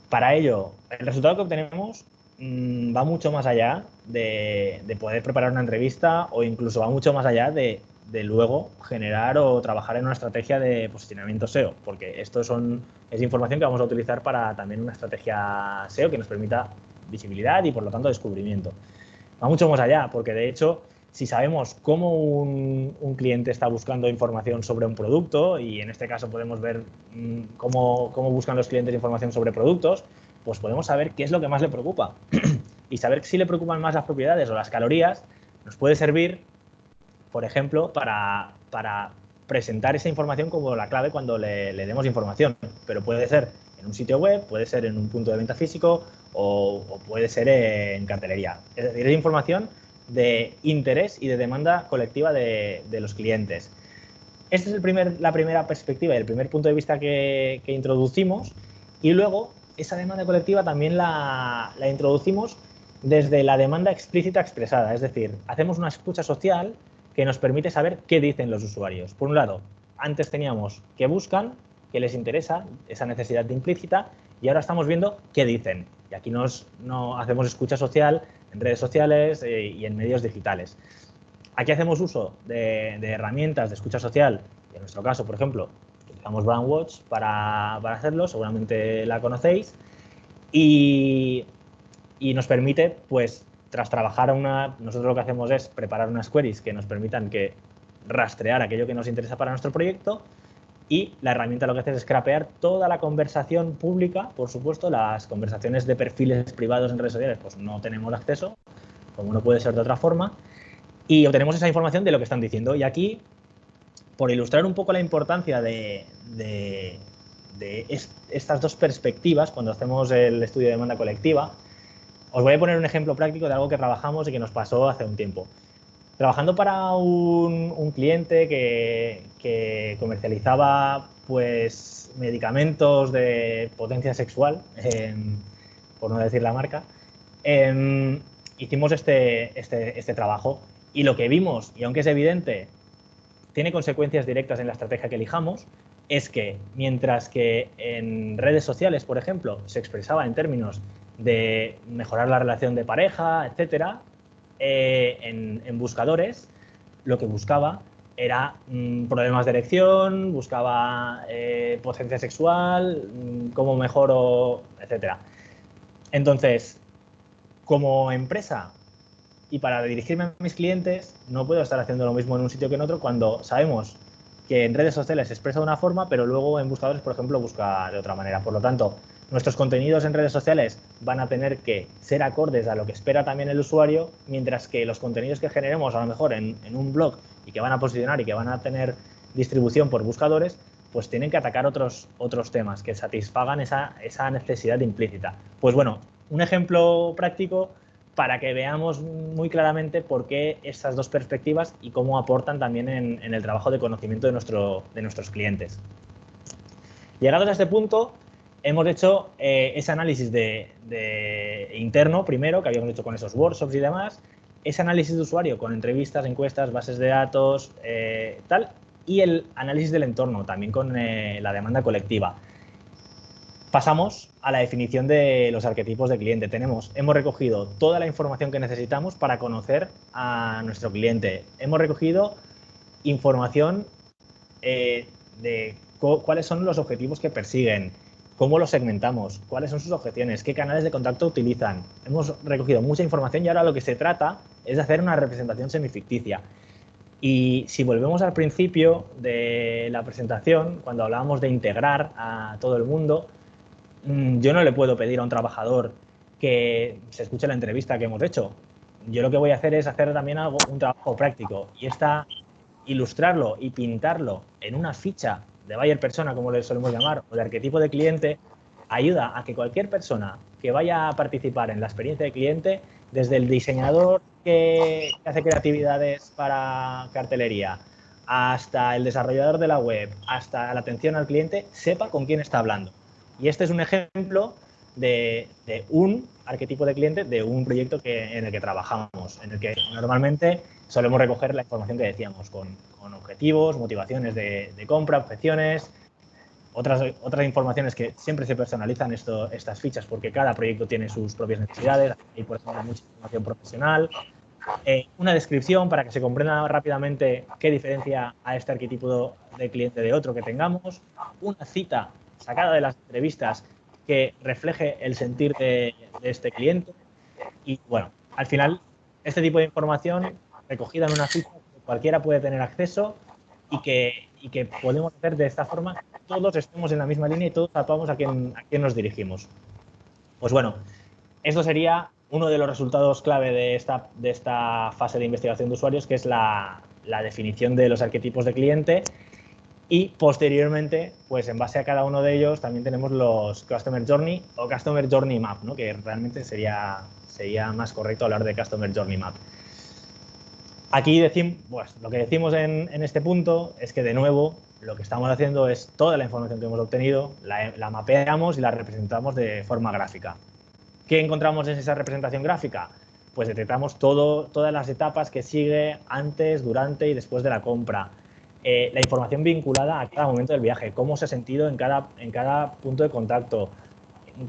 Para ello, el resultado que obtenemos va mucho más allá de poder preparar una entrevista o incluso va mucho más allá de luego generar o trabajar en una estrategia de posicionamiento SEO, porque esto es información que vamos a utilizar para también una estrategia SEO que nos permita visibilidad y por lo tanto descubrimiento. Va mucho más allá, porque de hecho, si sabemos cómo un cliente está buscando información sobre un producto, y en este caso podemos ver cómo buscan los clientes información sobre productos, pues podemos saber qué es lo que más le preocupa. Y saber si le preocupan más las propiedades o las calorías nos puede servir, por ejemplo, para presentar esa información como la clave cuando le demos información. Pero puede ser en un sitio web, puede ser en un punto de venta físico o puede ser en cartelería. Es decir, es información de interés y de demanda colectiva de los clientes. Esta es la primera perspectiva y el primer punto de vista que introducimos, y luego esa demanda colectiva también la introducimos desde la demanda explícita expresada, es decir, hacemos una escucha social que nos permite saber qué dicen los usuarios. Por un lado, antes teníamos qué buscan, qué les interesa, esa necesidad de implícita, y ahora estamos viendo qué dicen. Y aquí no hacemos escucha social en redes sociales y en medios digitales. Aquí hacemos uso de herramientas de escucha social, y en nuestro caso, por ejemplo, utilizamos Brandwatch para hacerlo, seguramente la conocéis, y nos permite, pues, tras trabajar nosotros lo que hacemos es preparar unas queries que nos permitan rastrear aquello que nos interesa para nuestro proyecto, y la herramienta lo que hace es scrapear toda la conversación pública. Por supuesto, las conversaciones de perfiles privados en redes sociales pues no tenemos acceso, como no puede ser de otra forma, y obtenemos esa información de lo que están diciendo. Y aquí, por ilustrar un poco la importancia de estas dos perspectivas cuando hacemos el estudio de demanda colectiva, os voy a poner un ejemplo práctico de algo que trabajamos y que nos pasó hace un tiempo. Trabajando para un cliente que comercializaba pues medicamentos de potencia sexual, por no decir la marca, hicimos este trabajo, y lo que vimos, y aunque es evidente, tiene consecuencias directas en la estrategia que elijamos, es que mientras que en redes sociales, por ejemplo, se expresaba en términos de mejorar la relación de pareja, etcétera, en buscadores lo que buscaba era problemas de erección, buscaba potencia sexual, cómo mejoro, etcétera. Entonces, como empresa y para dirigirme a mis clientes, no puedo estar haciendo lo mismo en un sitio que en otro cuando sabemos que en redes sociales se expresa de una forma, pero luego en buscadores, por ejemplo, busca de otra manera. Por lo tanto, nuestros contenidos en redes sociales van a tener que ser acordes a lo que espera también el usuario, mientras que los contenidos que generemos a lo mejor en un blog y que van a posicionar y que van a tener distribución por buscadores, pues tienen que atacar otros temas que satisfagan esa necesidad implícita. Pues bueno, un ejemplo práctico para que veamos muy claramente por qué estas dos perspectivas y cómo aportan también en el trabajo de conocimiento de nuestros clientes. Llegados a este punto, hemos hecho ese análisis de interno primero, que habíamos hecho con esos workshops y demás, ese análisis de usuario con entrevistas, encuestas, bases de datos, tal, y el análisis del entorno, también con la demanda colectiva. Pasamos a la definición de los arquetipos de cliente. Hemos recogido toda la información que necesitamos para conocer a nuestro cliente. Hemos recogido información de cuáles son los objetivos que persiguen, cómo los segmentamos, cuáles son sus objeciones, qué canales de contacto utilizan. Hemos recogido mucha información y ahora lo que se trata es de hacer una representación semificticia. Y si volvemos al principio de la presentación, cuando hablábamos de integrar a todo el mundo, yo no le puedo pedir a un trabajador que se escuche la entrevista que hemos hecho. Yo lo que voy a hacer es hacer también un trabajo práctico y ilustrarlo y pintarlo en una ficha de buyer persona, como le solemos llamar, o de arquetipo de cliente, ayuda a que cualquier persona que vaya a participar en la experiencia de cliente, desde el diseñador que hace creatividades para cartelería, hasta el desarrollador de la web, hasta la atención al cliente, sepa con quién está hablando. Y este es un ejemplo de un arquetipo de cliente de un proyecto en el que trabajamos, en el que normalmente solemos recoger la información que decíamos, con objetivos, motivaciones de compra, objeciones, otras informaciones que siempre se personalizan estas fichas porque cada proyecto tiene sus propias necesidades. Hay, por ejemplo, mucha información profesional, una descripción para que se comprenda rápidamente qué diferencia a este arquetipo de cliente de otro que tengamos, una cita sacada de las entrevistas que refleje el sentir de este cliente y, bueno, al final, este tipo de información recogida en una ficha que cualquiera puede tener acceso y que podemos hacer de esta forma que todos estemos en la misma línea y todos sepamos a quién nos dirigimos. Pues bueno, esto sería uno de los resultados clave de esta fase de investigación de usuarios, que es la definición de los arquetipos de cliente. Y posteriormente, pues en base a cada uno de ellos, también tenemos los Customer Journey o Customer Journey Map, ¿no? Que realmente sería más correcto hablar de Customer Journey Map. Aquí pues, lo que decimos en este punto es que, de nuevo, lo que estamos haciendo es toda la información que hemos obtenido, la mapeamos y la representamos de forma gráfica. ¿Qué encontramos en esa representación gráfica? Pues detectamos todas las etapas que sigue antes, durante y después de la compra. La información vinculada a cada momento del viaje, cómo se ha sentido en cada punto de contacto,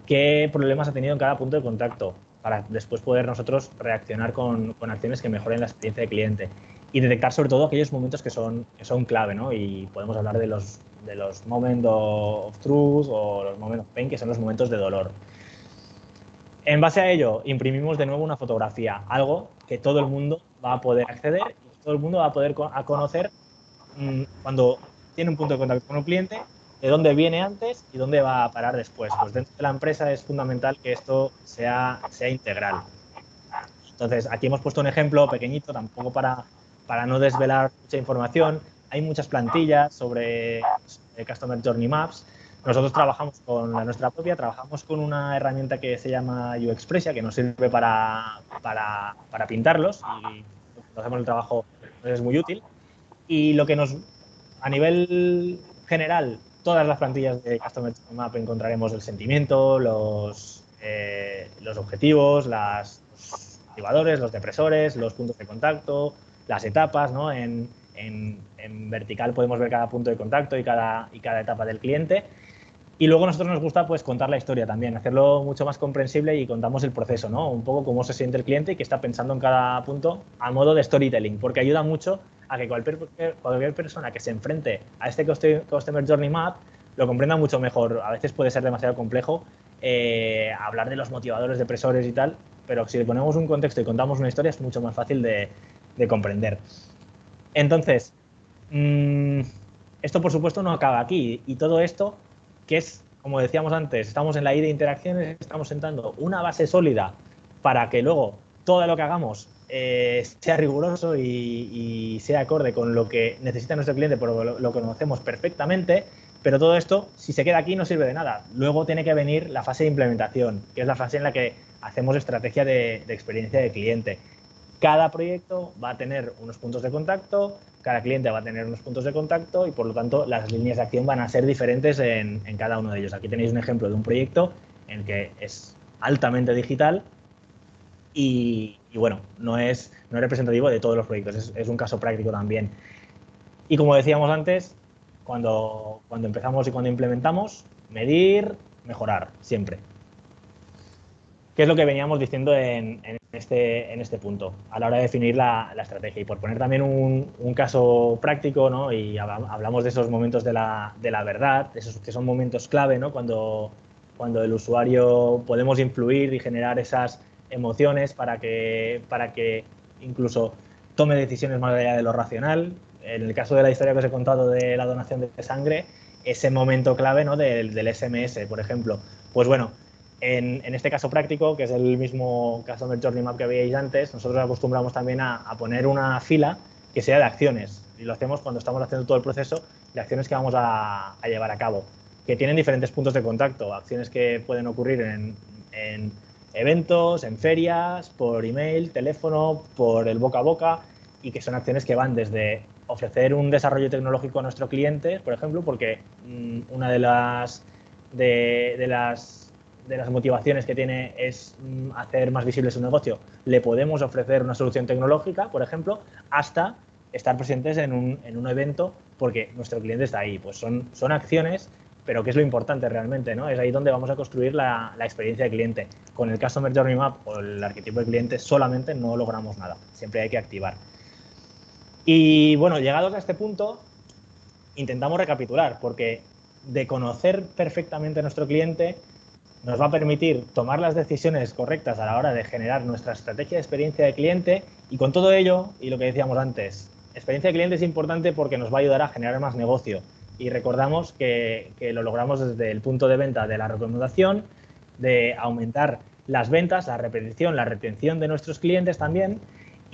qué problemas ha tenido en cada punto de contacto, para después poder nosotros reaccionar con acciones que mejoren la experiencia de cliente y detectar sobre todo aquellos momentos que son clave, ¿no? Y podemos hablar de los moments of truth o los moments of pain, que son los momentos de dolor. En base a ello, imprimimos de nuevo una fotografía, algo que todo el mundo va a poder acceder y todo el mundo va a poder conocer cuando tiene un punto de contacto con un cliente, de dónde viene antes y dónde va a parar después. Pues dentro de la empresa es fundamental que esto sea integral. Entonces, aquí hemos puesto un ejemplo pequeñito, tampoco para no desvelar mucha información. Hay muchas plantillas sobre Customer Journey Maps. Nosotros trabajamos con la nuestra propia, trabajamos con una herramienta que se llama UXpressia, que nos sirve para pintarlos y cuando hacemos el trabajo es muy útil. Y lo que a nivel general, todas las plantillas de Customer Journey Map encontraremos el sentimiento, los objetivos, los motivadores, los depresores, los puntos de contacto, las etapas, ¿no? En en vertical podemos ver cada punto de contacto y cada etapa del cliente. Y luego a nosotros nos gusta pues contar la historia también, hacerlo mucho más comprensible y contamos el proceso, ¿no? Un poco cómo se siente el cliente y qué está pensando en cada punto a modo de storytelling, porque ayuda mucho a que cualquier persona que se enfrente a este Customer Journey Map lo comprenda mucho mejor. A veces puede ser demasiado complejo hablar de los motivadores, depresores y tal, pero si le ponemos un contexto y contamos una historia es mucho más fácil de comprender. Entonces, esto por supuesto no acaba aquí y todo esto, que es, como decíamos antes, estamos en la I de interacciones, estamos sentando una base sólida para que luego todo lo que hagamos sea riguroso y sea acorde con lo que necesita nuestro cliente, por lo conocemos perfectamente, pero todo esto, si se queda aquí, no sirve de nada. Luego tiene que venir la fase de implementación, que es la fase en la que hacemos estrategia de experiencia de cliente. Cada proyecto va a tener unos puntos de contacto, cada cliente va a tener unos puntos de contacto y, por lo tanto, las líneas de acción van a ser diferentes en cada uno de ellos. Aquí tenéis un ejemplo de un proyecto en el que es altamente digital y bueno, no es representativo de todos los proyectos, es un caso práctico también. Y como decíamos antes, cuando empezamos y cuando implementamos, medir, mejorar, siempre. ¿Qué es lo que veníamos diciendo en este punto a la hora de definir la estrategia? Y por poner también un caso práctico, ¿no? Y hablamos de esos momentos de la verdad, esos que son momentos clave, ¿no? Cuando el usuario podemos influir y generar esas emociones para que incluso tome decisiones más allá de lo racional. En el caso de la historia que os he contado de la donación de sangre, ese momento clave, ¿no? del SMS, por ejemplo. Pues bueno, en este caso práctico, que es el mismo Customer Journey Map que veíais antes, nosotros acostumbramos también a poner una fila que sea de acciones. Y lo hacemos cuando estamos haciendo todo el proceso de acciones que vamos a llevar a cabo, que tienen diferentes puntos de contacto, acciones que pueden ocurrir en eventos, en ferias, por email, teléfono, por el boca a boca, y que son acciones que van desde ofrecer un desarrollo tecnológico a nuestro cliente, por ejemplo, porque una de las motivaciones que tiene es hacer más visible su negocio, le podemos ofrecer una solución tecnológica, por ejemplo, hasta estar presentes en un evento porque nuestro cliente está ahí. Pues son acciones, pero ¿qué es lo importante realmente, ¿no? Es ahí donde vamos a construir la experiencia de cliente. Con el Customer Journey Map o el arquetipo de cliente solamente no logramos nada. Siempre hay que activar. Y bueno, llegados a este punto, intentamos recapitular, porque de conocer perfectamente a nuestro cliente nos va a permitir tomar las decisiones correctas a la hora de generar nuestra estrategia de experiencia de cliente, y con todo ello, y lo que decíamos antes, experiencia de cliente es importante porque nos va a ayudar a generar más negocio, y recordamos que lo logramos desde el punto de venta de la recomendación, de aumentar las ventas, la repetición, la retención de nuestros clientes también,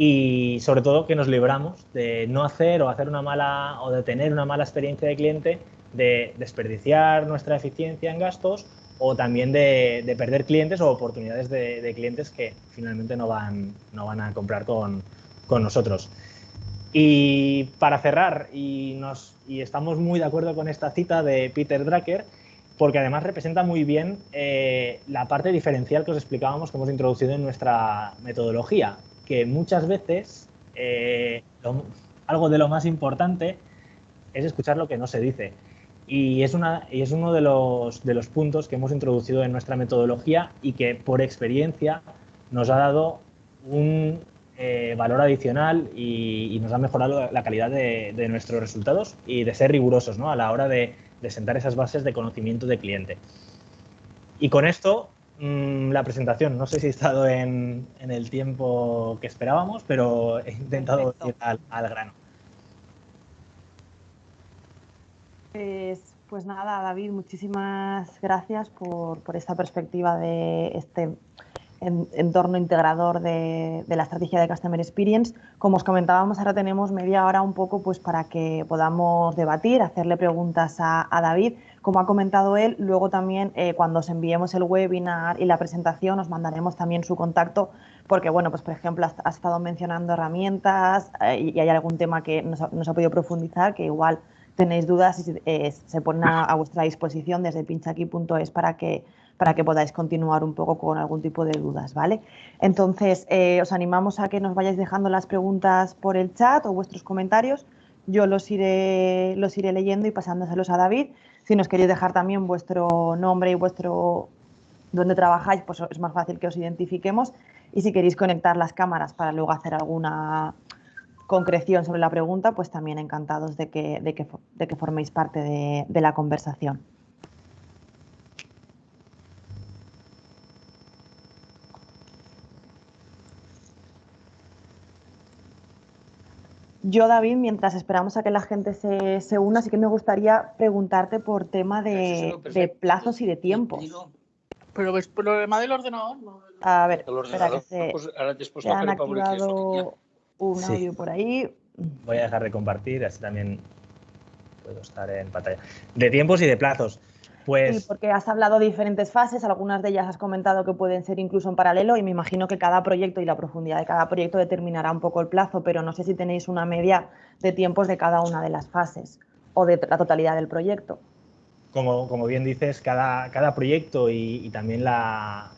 y sobre todo que nos libramos de no hacer o hacer una mala o de tener una mala experiencia de cliente, de desperdiciar nuestra eficiencia en gastos o también de perder clientes o oportunidades de clientes que finalmente no van a comprar con nosotros. Y para cerrar, y estamos muy de acuerdo con esta cita de Peter Drucker, porque además representa muy bien la parte diferencial que os explicábamos, que hemos introducido en nuestra metodología, que muchas veces algo de lo más importante es escuchar lo que no se dice. Y es uno de los puntos que hemos introducido en nuestra metodología y que por experiencia nos ha dado un valor adicional y nos ha mejorado la calidad de nuestros resultados y de ser rigurosos, ¿no? A la hora de sentar esas bases de conocimiento de cliente. Y con esto, la presentación, no sé si he estado en el tiempo que esperábamos, pero he intentado ir al grano. Pues nada, David, muchísimas gracias por esta perspectiva de este entorno integrador de la estrategia de Customer Experience. Como os comentábamos, ahora tenemos media hora un poco pues para que podamos debatir, hacerle preguntas a David. Como ha comentado él, luego también cuando os enviemos el webinar y la presentación os mandaremos también su contacto, porque bueno, pues por ejemplo has estado mencionando herramientas y hay algún tema que no se ha podido profundizar, que igual tenéis dudas y se ponen a vuestra disposición desde pinchaqui.es para que podáis continuar un poco con algún tipo de dudas, ¿vale? Entonces, os animamos a que nos vayáis dejando las preguntas por el chat o vuestros comentarios. Yo los iré leyendo y pasándoselos a David. Si nos queréis dejar también vuestro nombre y dónde trabajáis, pues es más fácil que os identifiquemos. Y si queréis conectar las cámaras para luego hacer alguna concreción sobre la pregunta, pues también encantados de que forméis parte de la conversación. Yo, David, mientras esperamos a que la gente se una, sí que me gustaría preguntarte por tema de plazos y de tiempos. Pero es problema del ordenador, ¿no? A ver, El espera ordenador, que pues, ahora después se han tocaré para publicar eso que ya. activado un Sí. audio por ahí. Voy a dejar de compartir, así también puedo estar en pantalla. De tiempos y de plazos. Pues Sí, porque has hablado de diferentes fases, algunas de ellas has comentado que pueden ser incluso en paralelo y me imagino que cada proyecto y la profundidad de cada proyecto determinará un poco el plazo, pero no sé si tenéis una media de tiempos de cada una de las fases o de la totalidad del proyecto. como bien dices, cada proyecto y también la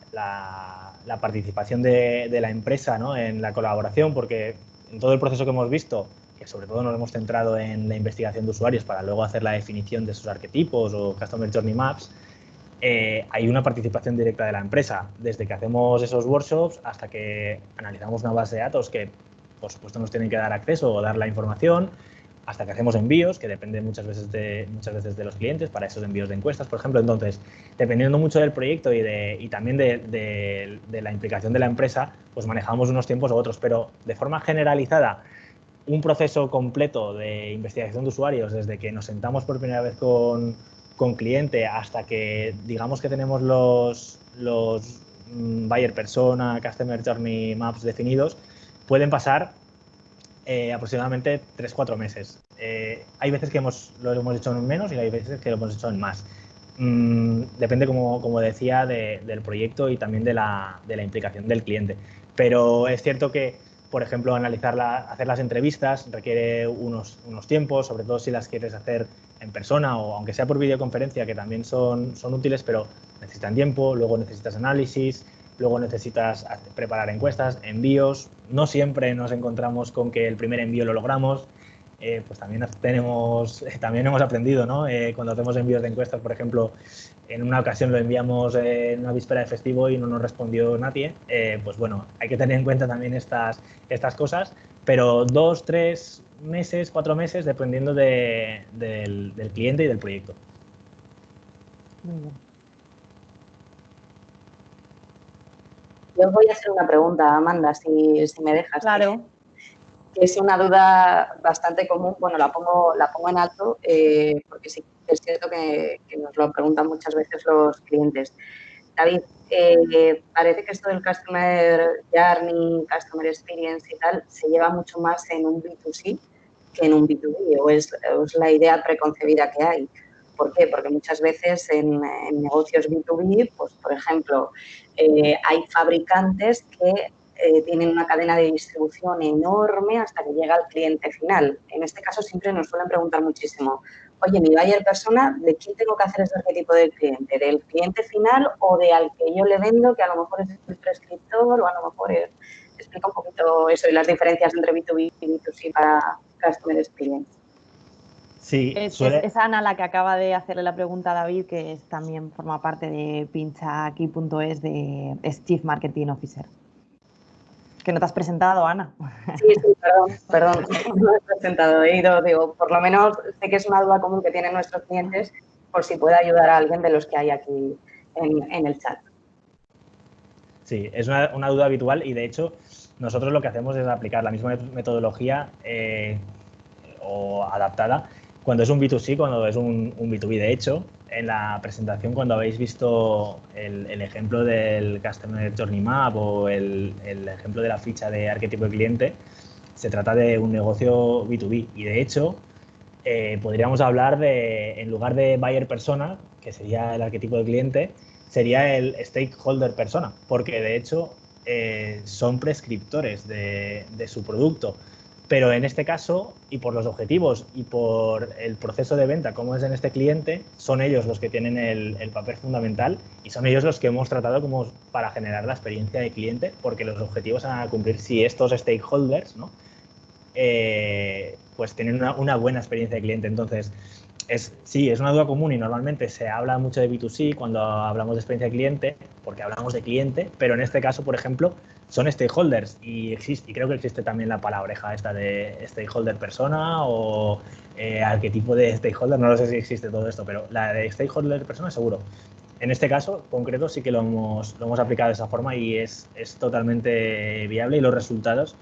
participación de la empresa, ¿no?, en la colaboración, porque en todo el proceso que hemos visto, que sobre todo nos hemos centrado en la investigación de usuarios para luego hacer la definición de sus arquetipos o Customer Journey Maps, hay una participación directa de la empresa, desde que hacemos esos workshops hasta que analizamos una base de datos que, por supuesto, nos tienen que dar acceso o dar la información, hasta que hacemos envíos, que depende muchas veces de los clientes, para esos envíos de encuestas, por ejemplo. Entonces, dependiendo mucho del proyecto y también de la implicación de la empresa, pues manejamos unos tiempos u otros, pero de forma generalizada, un proceso completo de investigación de usuarios, desde que nos sentamos por primera vez con cliente hasta que digamos que tenemos los buyer persona, customer journey maps definidos, pueden pasar aproximadamente 3-4 meses. Hay veces que lo hemos hecho en menos y hay veces que lo hemos hecho en más. Depende, como decía, del proyecto y también de la implicación del cliente. Pero es cierto que, por ejemplo, hacer las entrevistas requiere unos tiempos, sobre todo si las quieres hacer en persona o aunque sea por videoconferencia, que también son útiles, pero necesitan tiempo, luego necesitas análisis, luego necesitas preparar encuestas, envíos. No siempre nos encontramos con que el primer envío lo logramos. Pues también hemos aprendido, ¿no? Cuando hacemos envíos de encuestas, por ejemplo, en una ocasión lo enviamos en una víspera de festivo y no nos respondió nadie. Pues bueno, hay que tener en cuenta también estas cosas, pero 2, 3 meses, 4 meses, dependiendo del cliente y del proyecto. Muy bien. Yo voy a hacer una pregunta, Amanda, si me dejas. Claro. Que es una duda bastante común. Bueno, la pongo en alto porque sí es cierto que nos lo preguntan muchas veces los clientes. David, parece que esto del Customer Journey, Customer Experience y tal se lleva mucho más en un B2C que en un B2B, o es la idea preconcebida que hay. ¿Por qué? Porque muchas veces en negocios B2B, pues, por ejemplo, hay fabricantes que tienen una cadena de distribución enorme hasta que llega al cliente final. En este caso siempre nos suelen preguntar muchísimo, oye, mi buyer persona, ¿de quién tengo que hacer ese arquetipo del cliente? ¿Del cliente final o de al que yo le vendo, que a lo mejor es el prescriptor o a lo mejor es... Explica un poquito eso y las diferencias entre B2B y B2C para Customer Experience. Sí, es Ana la que acaba de hacerle la pregunta a David, que también forma parte de pinchaaquí.es, es Chief Marketing Officer. Que no te has presentado, Ana. Sí, perdón, no me he presentado. He ido, digo, por lo menos sé que es una duda común que tienen nuestros clientes, por si puede ayudar a alguien de los que hay aquí en el chat. Sí, es una duda habitual y, de hecho, nosotros lo que hacemos es aplicar la misma metodología o adaptada cuando es un B2C, cuando es un B2B. De hecho, en la presentación, cuando habéis visto el ejemplo del Customer Journey Map o el ejemplo de la ficha de arquetipo de cliente, se trata de un negocio B2B. Y, de hecho, podríamos hablar en lugar de buyer persona, que sería el arquetipo de cliente, sería el stakeholder persona, porque, de hecho, son prescriptores de su producto. Pero en este caso, y por los objetivos y por el proceso de venta, como es en este cliente, son ellos los que tienen el papel fundamental y son ellos los que hemos tratado como para generar la experiencia de cliente, porque los objetivos van a cumplir si estos stakeholders, ¿no?, pues tienen una buena experiencia de cliente. Entonces, sí, es una duda común y normalmente se habla mucho de B2C cuando hablamos de experiencia de cliente, porque hablamos de cliente, pero en este caso, por ejemplo, son stakeholders y creo que existe también la palabreja esta de stakeholder persona o arquetipo de stakeholder, no lo sé si existe todo esto, pero la de stakeholder persona seguro. En este caso concreto sí que lo hemos aplicado de esa forma y es totalmente viable y los resultados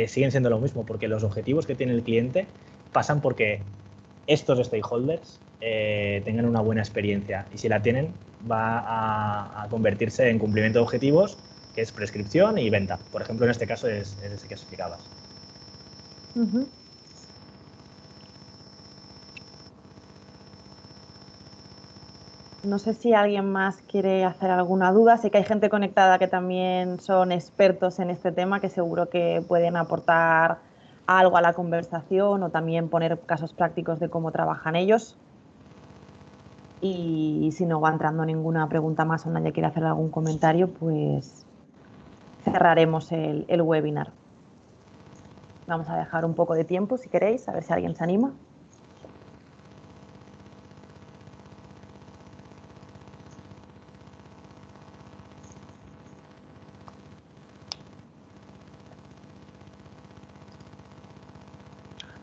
siguen siendo lo mismo, porque los objetivos que tiene el cliente pasan porque estos stakeholders tengan una buena experiencia y si la tienen va a convertirse en cumplimiento de objetivos, que es prescripción y venta. Por ejemplo, en este caso es ese que explicabas. No sé si alguien más quiere hacer alguna duda. Sé que hay gente conectada que también son expertos en este tema, que seguro que pueden aportar algo a la conversación o también poner casos prácticos de cómo trabajan ellos. Y si no va entrando ninguna pregunta más o nadie quiere hacer algún comentario, pues cerraremos el webinar. Vamos a dejar un poco de tiempo, si queréis, a ver si alguien se anima.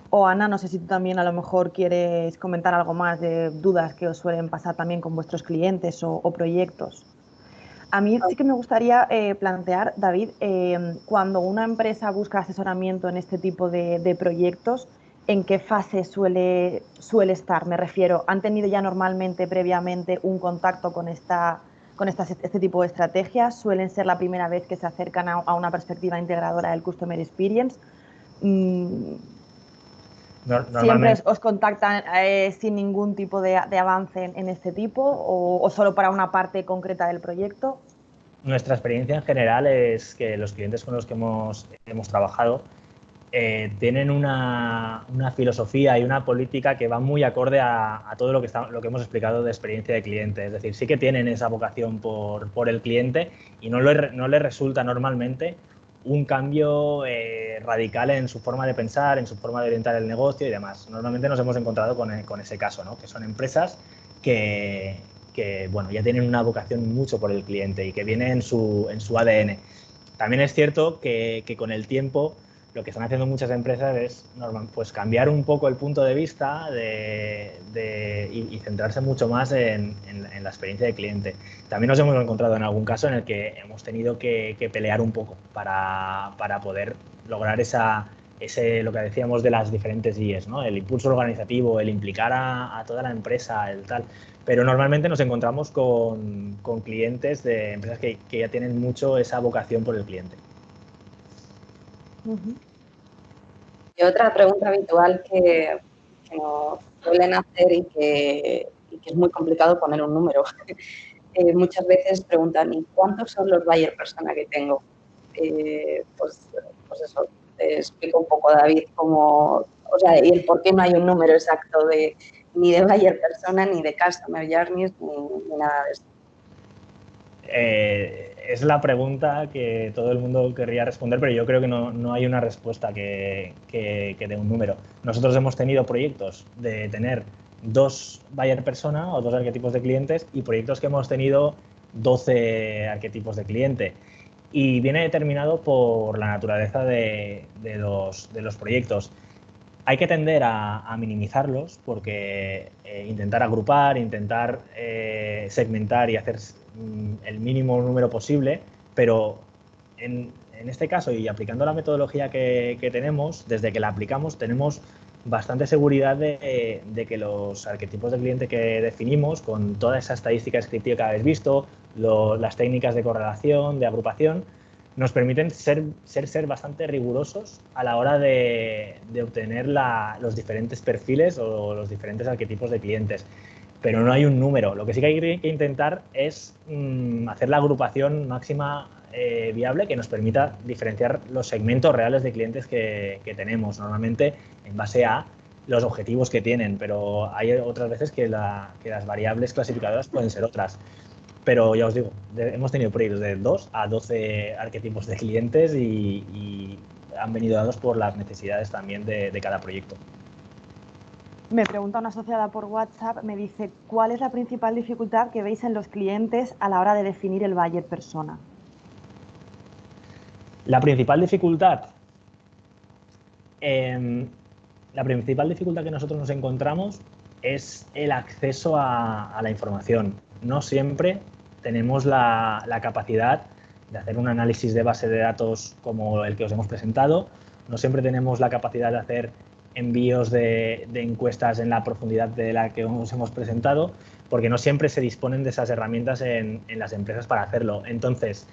O Ana, no sé si tú también a lo mejor quieres comentar algo más de dudas que os suelen pasar también con vuestros clientes o proyectos. A mí sí que me gustaría plantear, David, cuando una empresa busca asesoramiento en este tipo de proyectos, ¿en qué fase suele estar? Me refiero, ¿han tenido ya normalmente previamente un contacto con este tipo de estrategias? ¿Suelen ser la primera vez que se acercan a una perspectiva integradora del Customer Experience? ¿Siempre os contactan sin ningún tipo de avance en este tipo o solo para una parte concreta del proyecto? Nuestra experiencia en general es que los clientes con los que hemos trabajado tienen una filosofía y una política que va muy acorde a todo lo que hemos explicado de experiencia de cliente. Es decir, sí que tienen esa vocación por el cliente y no les resulta normalmente un cambio radical en su forma de pensar, en su forma de orientar el negocio y demás. Normalmente nos hemos encontrado con ese caso, ¿no? Que son empresas que bueno, ya tienen una vocación mucho por el cliente y que viene en su ADN. También es cierto que con el tiempo lo que están haciendo muchas empresas es pues cambiar un poco el punto de vista y centrarse mucho más en la experiencia de cliente. También nos hemos encontrado en algún caso en el que hemos tenido que pelear un poco para poder lograr lo que decíamos de las diferentes IES, ¿no? El impulso organizativo, el implicar a toda la empresa, el tal. Pero normalmente nos encontramos con clientes de empresas que ya tienen mucho esa vocación por el cliente. Y otra pregunta habitual que nos suelen hacer y que es muy complicado poner un número. Muchas veces preguntan, ¿y cuántos son los buyer persona que tengo? Pues eso, te explico un poco, David, y el por qué no hay un número exacto ni de buyer persona, ni de customer journeys, ni nada de esto. Es la pregunta que todo el mundo querría responder, pero yo creo que no hay una respuesta que dé un número. Nosotros hemos tenido proyectos de tener 2 buyer persona o 2 arquetipos de clientes y proyectos que hemos tenido 12 arquetipos de cliente. Y viene determinado por la naturaleza de los proyectos. Hay que tender a minimizarlos porque intentar agrupar, intentar segmentar y hacer el mínimo número posible, pero en este caso y aplicando la metodología que tenemos, desde que la aplicamos tenemos bastante seguridad de que los arquetipos de cliente que definimos, con toda esa estadística descriptiva que habéis visto, las técnicas de correlación, de agrupación, nos permiten ser bastante rigurosos a la hora de obtener los diferentes perfiles o los diferentes arquetipos de clientes. Pero no hay un número. Lo que sí que hay que intentar es hacer la agrupación máxima viable que nos permita diferenciar los segmentos reales de clientes que tenemos, normalmente en base a los objetivos que tienen, pero hay otras veces que las variables clasificadoras pueden ser otras. Pero ya os digo, hemos tenido proyectos de 2 a 12 arquetipos de clientes y han venido dados por las necesidades también de cada proyecto. Me pregunta una asociada por WhatsApp, me dice, ¿cuál es la principal dificultad que veis en los clientes a la hora de definir el buyer persona? La principal dificultad, la principal dificultad que nosotros nos encontramos es el acceso a la información. No siempre tenemos la capacidad de hacer un análisis de base de datos como el que os hemos presentado. No siempre tenemos la capacidad de hacer envíos de encuestas en la profundidad de la que os hemos presentado, porque no siempre se disponen de esas herramientas en las empresas para hacerlo. Entonces,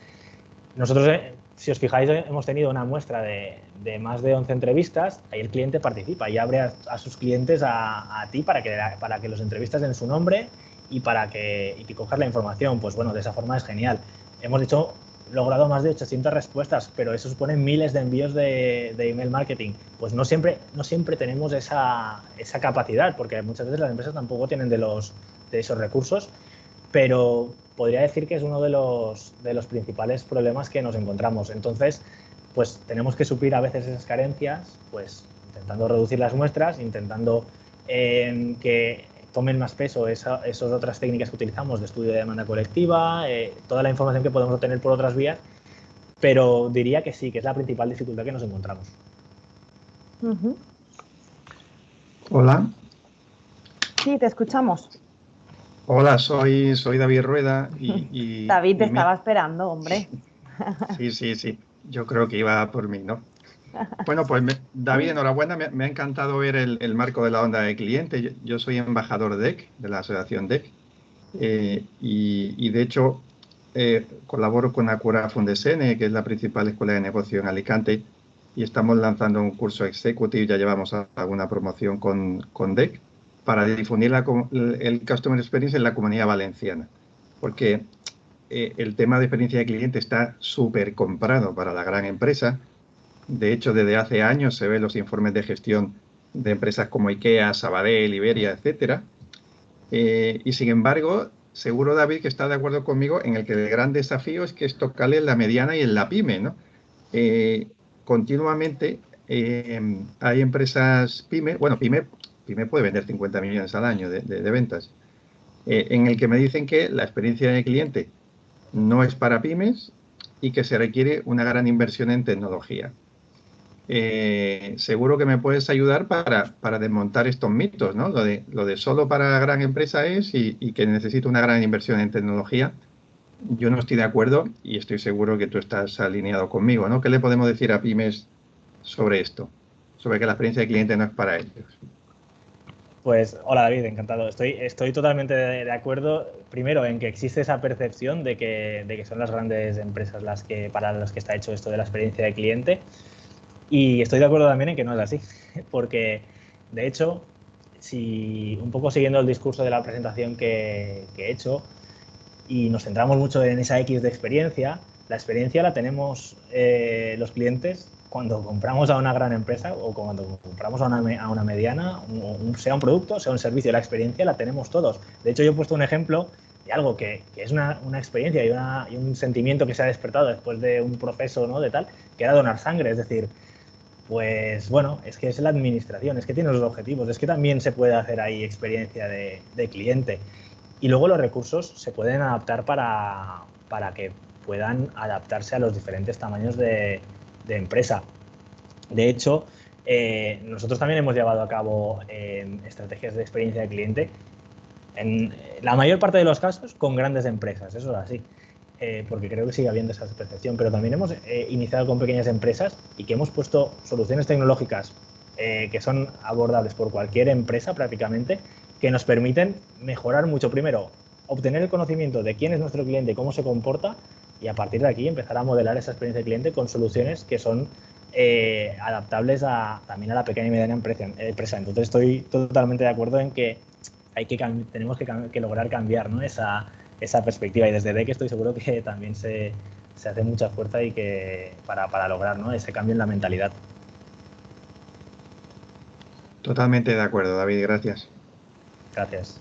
nosotros, si os fijáis, hemos tenido una muestra de más de 11 entrevistas, ahí el cliente participa y abre a sus clientes a ti para que los entrevistas en su nombre y para que cojas la información. Pues bueno, de esa forma es genial. Hemos logrado más de 800 respuestas, pero eso supone miles de envíos de email marketing. Pues no siempre tenemos esa capacidad, porque muchas veces las empresas tampoco tienen de esos recursos, pero podría decir que es uno de los principales problemas que nos encontramos. Entonces, pues tenemos que suplir a veces esas carencias, pues intentando reducir las muestras, intentando que tomen más peso esas otras técnicas que utilizamos de estudio de demanda colectiva, toda la información que podemos obtener por otras vías, pero diría que sí, que es la principal dificultad que nos encontramos. Hola. Sí, te escuchamos. Hola, soy David Rueda y David, te estaba esperando, hombre. Sí. Yo creo que iba por mí, ¿no? Bueno, pues David, enhorabuena. Me ha encantado ver el marco de la onda de cliente. Yo soy embajador DEC, de la asociación DEC, y de hecho colaboro con Acura Fundesene, que es la principal escuela de negocio en Alicante, y estamos lanzando un curso executive. Ya llevamos alguna promoción con DEC para difundir el Customer Experience en la Comunidad Valenciana, porque el tema de experiencia de cliente está súper comprado para la gran empresa. De hecho, desde hace años se ven los informes de gestión de empresas como IKEA, Sabadell, Iberia, etcétera. Y sin embargo, seguro, David, que está de acuerdo conmigo en el que el gran desafío es que esto cale en la mediana y en la pyme, ¿no? Continuamente hay empresas pyme, bueno, pyme puede vender 50 millones al año de ventas, en el que me dicen que la experiencia de cliente no es para pymes y que se requiere una gran inversión en tecnología. Seguro que me puedes ayudar para desmontar estos mitos, ¿no? Lo de solo para gran empresa es y que necesita una gran inversión en tecnología. Yo no estoy de acuerdo y estoy seguro que tú estás alineado conmigo, ¿no? ¿Qué le podemos decir a pymes sobre esto? Sobre que la experiencia de cliente no es para ellos. Pues hola David, encantado. Estoy totalmente de acuerdo, primero, en que existe esa percepción de que son las grandes empresas para las que está hecho esto de la experiencia de cliente. Y estoy de acuerdo también en que no es así, porque de hecho, si un poco siguiendo el discurso de la presentación que he hecho, y nos centramos mucho en esa X de experiencia, la experiencia la tenemos los clientes cuando compramos a una gran empresa o cuando compramos a una mediana, sea un producto, sea un servicio. La experiencia la tenemos todos. De hecho, yo he puesto un ejemplo de algo que es una experiencia y un sentimiento que se ha despertado después de un proceso, ¿no?, de tal, que era donar sangre. Es decir, pues bueno, es que es la administración, es que tiene los objetivos, es que también se puede hacer ahí experiencia de cliente. Y luego los recursos se pueden adaptar para que puedan adaptarse a los diferentes tamaños de empresa. De hecho, nosotros también hemos llevado a cabo estrategias de experiencia de cliente, en la mayor parte de los casos con grandes empresas, eso es así, porque creo que sigue habiendo esa percepción, pero también hemos iniciado con pequeñas empresas y que hemos puesto soluciones tecnológicas que son abordables por cualquier empresa prácticamente, que nos permiten mejorar mucho. Primero, obtener el conocimiento de quién es nuestro cliente y cómo se comporta, y a partir de aquí empezar a modelar esa experiencia de cliente con soluciones que son adaptables también a la pequeña y mediana empresa. Entonces estoy totalmente de acuerdo en que tenemos que lograr cambiar, ¿no?, esa perspectiva, y desde DEC estoy seguro que también se hace mucha fuerza y que para lograr, ¿no?, ese cambio en la mentalidad. Totalmente de acuerdo, David, gracias. Gracias.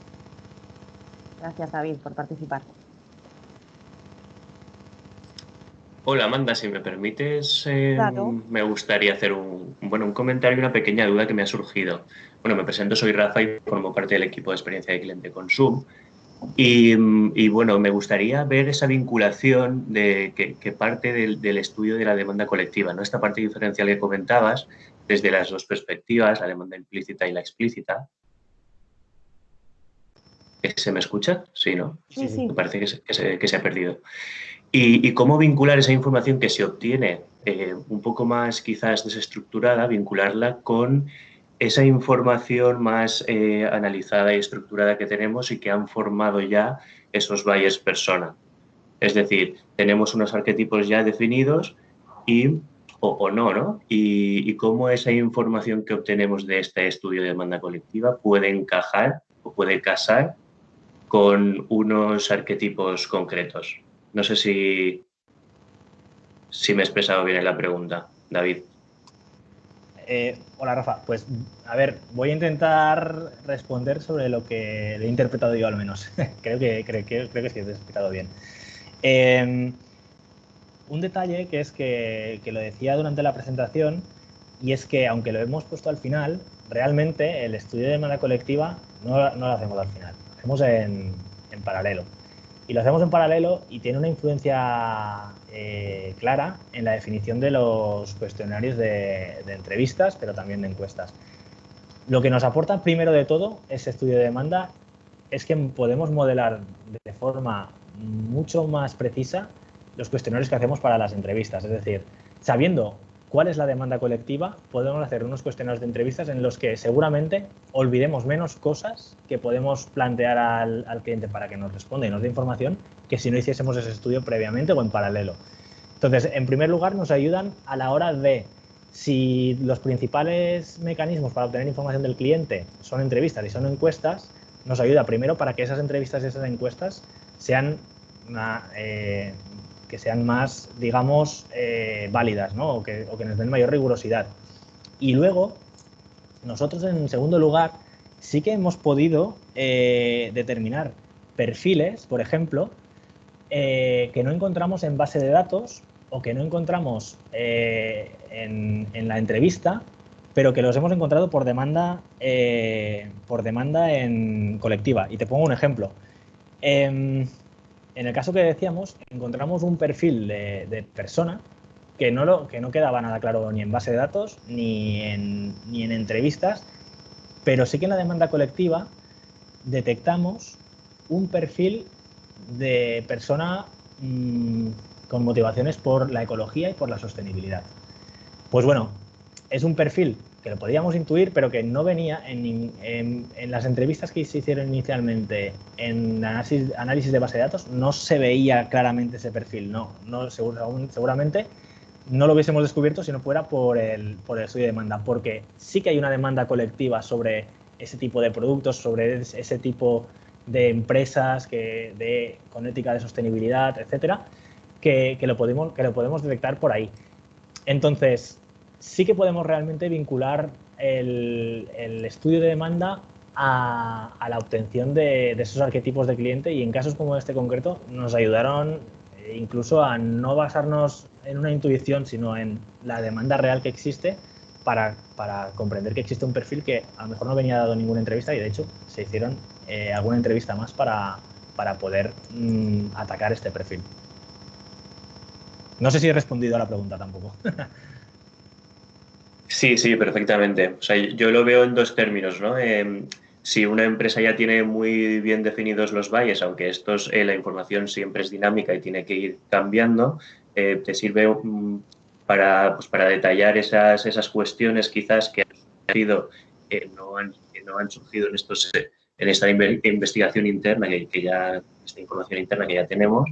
Gracias, David, por participar. Hola Amanda, si me permites, Claro. me gustaría hacer un comentario y una pequeña duda que me ha surgido. Bueno, me presento, soy Rafa y formo parte del equipo de experiencia de cliente con Zoom. Y bueno, me gustaría ver esa vinculación que parte del estudio de la demanda colectiva, ¿no? Esta parte diferencial que comentabas desde las dos perspectivas, la demanda implícita y la explícita. ¿Se me escucha? Sí, ¿no? Sí, sí. Me parece que se ha perdido. Y cómo vincular esa información que se obtiene un poco más quizás desestructurada, vincularla con esa información más analizada y estructurada que tenemos y que han formado ya esos buyers persona. Es decir, tenemos unos arquetipos ya definidos o no, ¿no? Y cómo esa información que obtenemos de este estudio de demanda colectiva puede encajar o puede casar con unos arquetipos concretos. No sé si me he expresado bien en la pregunta, David. Hola Rafa, pues a ver, voy a intentar responder sobre lo que he interpretado yo al menos. creo que sí he explicado bien. Un detalle que es que lo decía durante la presentación, y es que aunque lo hemos puesto al final, realmente el estudio de demanda colectiva no lo hacemos al final, lo hacemos en paralelo. Y lo hacemos en paralelo y tiene una influencia clara en la definición de los cuestionarios de entrevistas, pero también de encuestas. Lo que nos aporta primero de todo ese estudio de demanda es que podemos modelar de forma mucho más precisa los cuestionarios que hacemos para las entrevistas. Es decir, sabiendo cuál es la demanda colectiva, podemos hacer unos cuestionarios de entrevistas en los que seguramente olvidemos menos cosas que podemos plantear al cliente para que nos responda y nos dé información que si no hiciésemos ese estudio previamente o en paralelo. Entonces, en primer lugar, nos ayudan a la hora de si los principales mecanismos para obtener información del cliente son entrevistas y son encuestas, nos ayuda primero para que esas entrevistas y esas encuestas sean que sean más, digamos, válidas, ¿no? o que nos den mayor rigurosidad. Y luego, nosotros en segundo lugar, sí que hemos podido determinar perfiles, por ejemplo, que no encontramos en base de datos o que no encontramos en la entrevista, pero que los hemos encontrado por demanda en colectiva. Y te pongo un ejemplo. En el caso que decíamos, encontramos un perfil de persona que no quedaba nada claro ni en base de datos ni en entrevistas, pero sí que en la demanda colectiva detectamos un perfil de persona con motivaciones por la ecología y por la sostenibilidad. Pues bueno, es un perfil que lo podíamos intuir, pero que no venía en las entrevistas que se hicieron inicialmente en análisis de base de datos, no se veía claramente ese perfil. Seguramente no lo hubiésemos descubierto si no fuera por el estudio de demanda, porque sí que hay una demanda colectiva sobre ese tipo de productos, sobre ese tipo de empresas con ética de sostenibilidad, etcétera, que lo podemos detectar por ahí. Entonces, sí que podemos realmente vincular el estudio de demanda a la obtención de esos arquetipos de cliente, y en casos como este concreto nos ayudaron incluso a no basarnos en una intuición, sino en la demanda real que existe para comprender que existe un perfil que a lo mejor no venía dado ninguna entrevista, y de hecho se hicieron alguna entrevista más para poder atacar este perfil. No sé si he respondido a la pregunta tampoco. Sí, perfectamente. O sea, yo lo veo en dos términos, ¿no? Si una empresa ya tiene muy bien definidos los buyers, aunque la información siempre es dinámica y tiene que ir cambiando, te sirve para detallar esas cuestiones quizás que no han surgido en esta investigación interna, esta información interna que ya tenemos.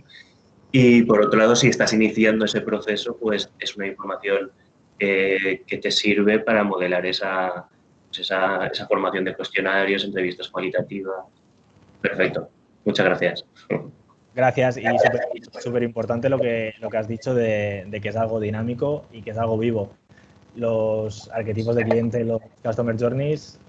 Y por otro lado, si estás iniciando ese proceso, pues es una información que te sirve para modelar esa formación de cuestionarios, entrevistas cualitativas. Perfecto. Muchas gracias. Gracias, y súper importante lo que has dicho de que es algo dinámico y que es algo vivo. Los arquetipos de cliente, los Customer Journeys,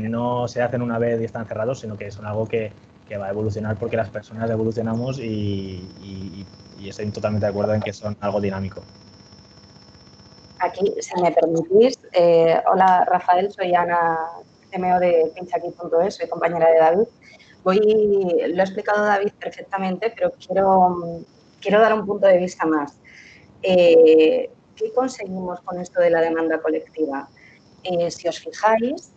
no se hacen una vez y están cerrados, sino que son algo que va a evolucionar porque las personas evolucionamos y y estoy totalmente de acuerdo en que son algo dinámico. Aquí, si me permitís, hola Rafael, soy Ana, CMO de pinchaqui.es, soy compañera de David. Lo ha explicado David perfectamente, pero quiero dar un punto de vista más. ¿Qué conseguimos con esto de la demanda colectiva? Si os fijáis,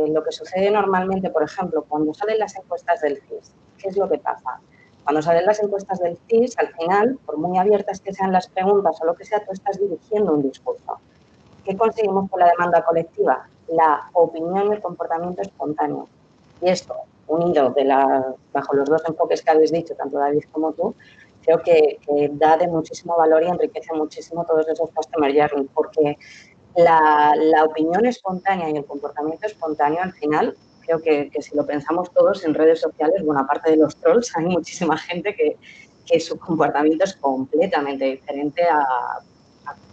lo que sucede normalmente, por ejemplo, cuando salen las encuestas del CIS, ¿qué es lo que pasa? Cuando salen las encuestas del CIS, al final, por muy abiertas que sean las preguntas o lo que sea, tú estás dirigiendo un discurso. ¿Qué conseguimos con la demanda colectiva? La opinión y el comportamiento espontáneo. Y esto, unido bajo los dos enfoques que habéis dicho, tanto David como tú, creo que da de muchísimo valor y enriquece muchísimo todos esos customer journey, porque la opinión espontánea y el comportamiento espontáneo, al final, creo que si lo pensamos todos en redes sociales, bueno, aparte de los trolls, hay muchísima gente que su comportamiento es completamente diferente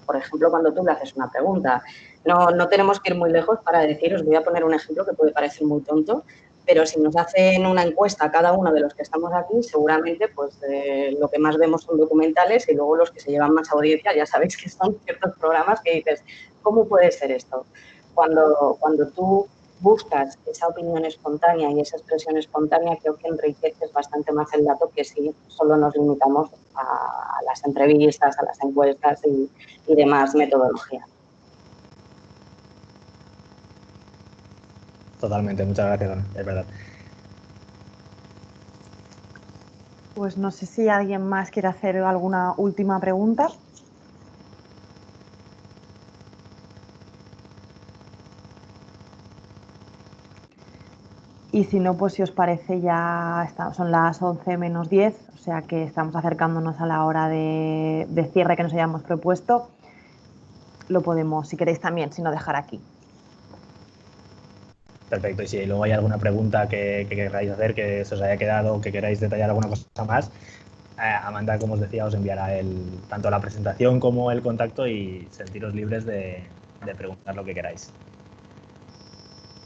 por ejemplo, cuando tú le haces una pregunta. No tenemos que ir muy lejos para decir, os voy a poner un ejemplo que puede parecer muy tonto, pero si nos hacen una encuesta a cada uno de los que estamos aquí, seguramente pues lo que más vemos son documentales y luego los que se llevan más audiencia, ya sabéis que son ciertos programas que dices, ¿cómo puede ser esto? Cuando tú buscas esa opinión espontánea y esa expresión espontánea, creo que enriqueces bastante más el dato que si solo nos limitamos a las entrevistas, a las encuestas y demás metodología. Totalmente, muchas gracias, Ana, es verdad. Pues no sé si alguien más quiere hacer alguna última pregunta. Y si no, pues si os parece ya son las 11 menos 10, o sea que estamos acercándonos a la hora de cierre que nos hayamos propuesto. Lo podemos, si queréis también, si no, dejar aquí. Perfecto, y si luego hay alguna pregunta que queráis hacer, que se os haya quedado, que queráis detallar alguna cosa más, Amanda, como os decía, os enviará tanto la presentación como el contacto y sentiros libres de preguntar lo que queráis.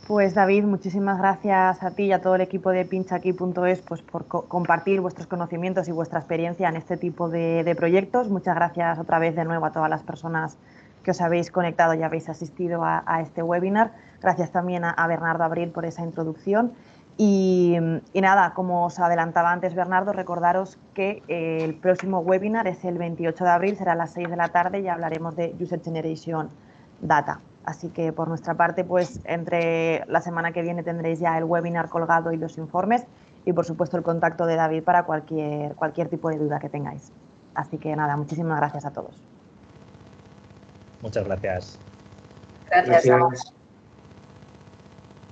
Pues David, muchísimas gracias a ti y a todo el equipo de pinchaqui.es pues, por compartir vuestros conocimientos y vuestra experiencia en este tipo de proyectos. Muchas gracias otra vez de nuevo a todas las personas que os habéis conectado y habéis asistido a este webinar. Gracias también a Bernardo Abril por esa introducción. Y nada, como os adelantaba antes Bernardo, recordaros que el próximo webinar es el 28 de abril, será a las 6 de la tarde y hablaremos de User Generation Data. Así que por nuestra parte, pues entre la semana que viene tendréis ya el webinar colgado y los informes y por supuesto el contacto de David para cualquier tipo de duda que tengáis. Así que nada, muchísimas gracias a todos. Muchas gracias. Gracias. Gracias.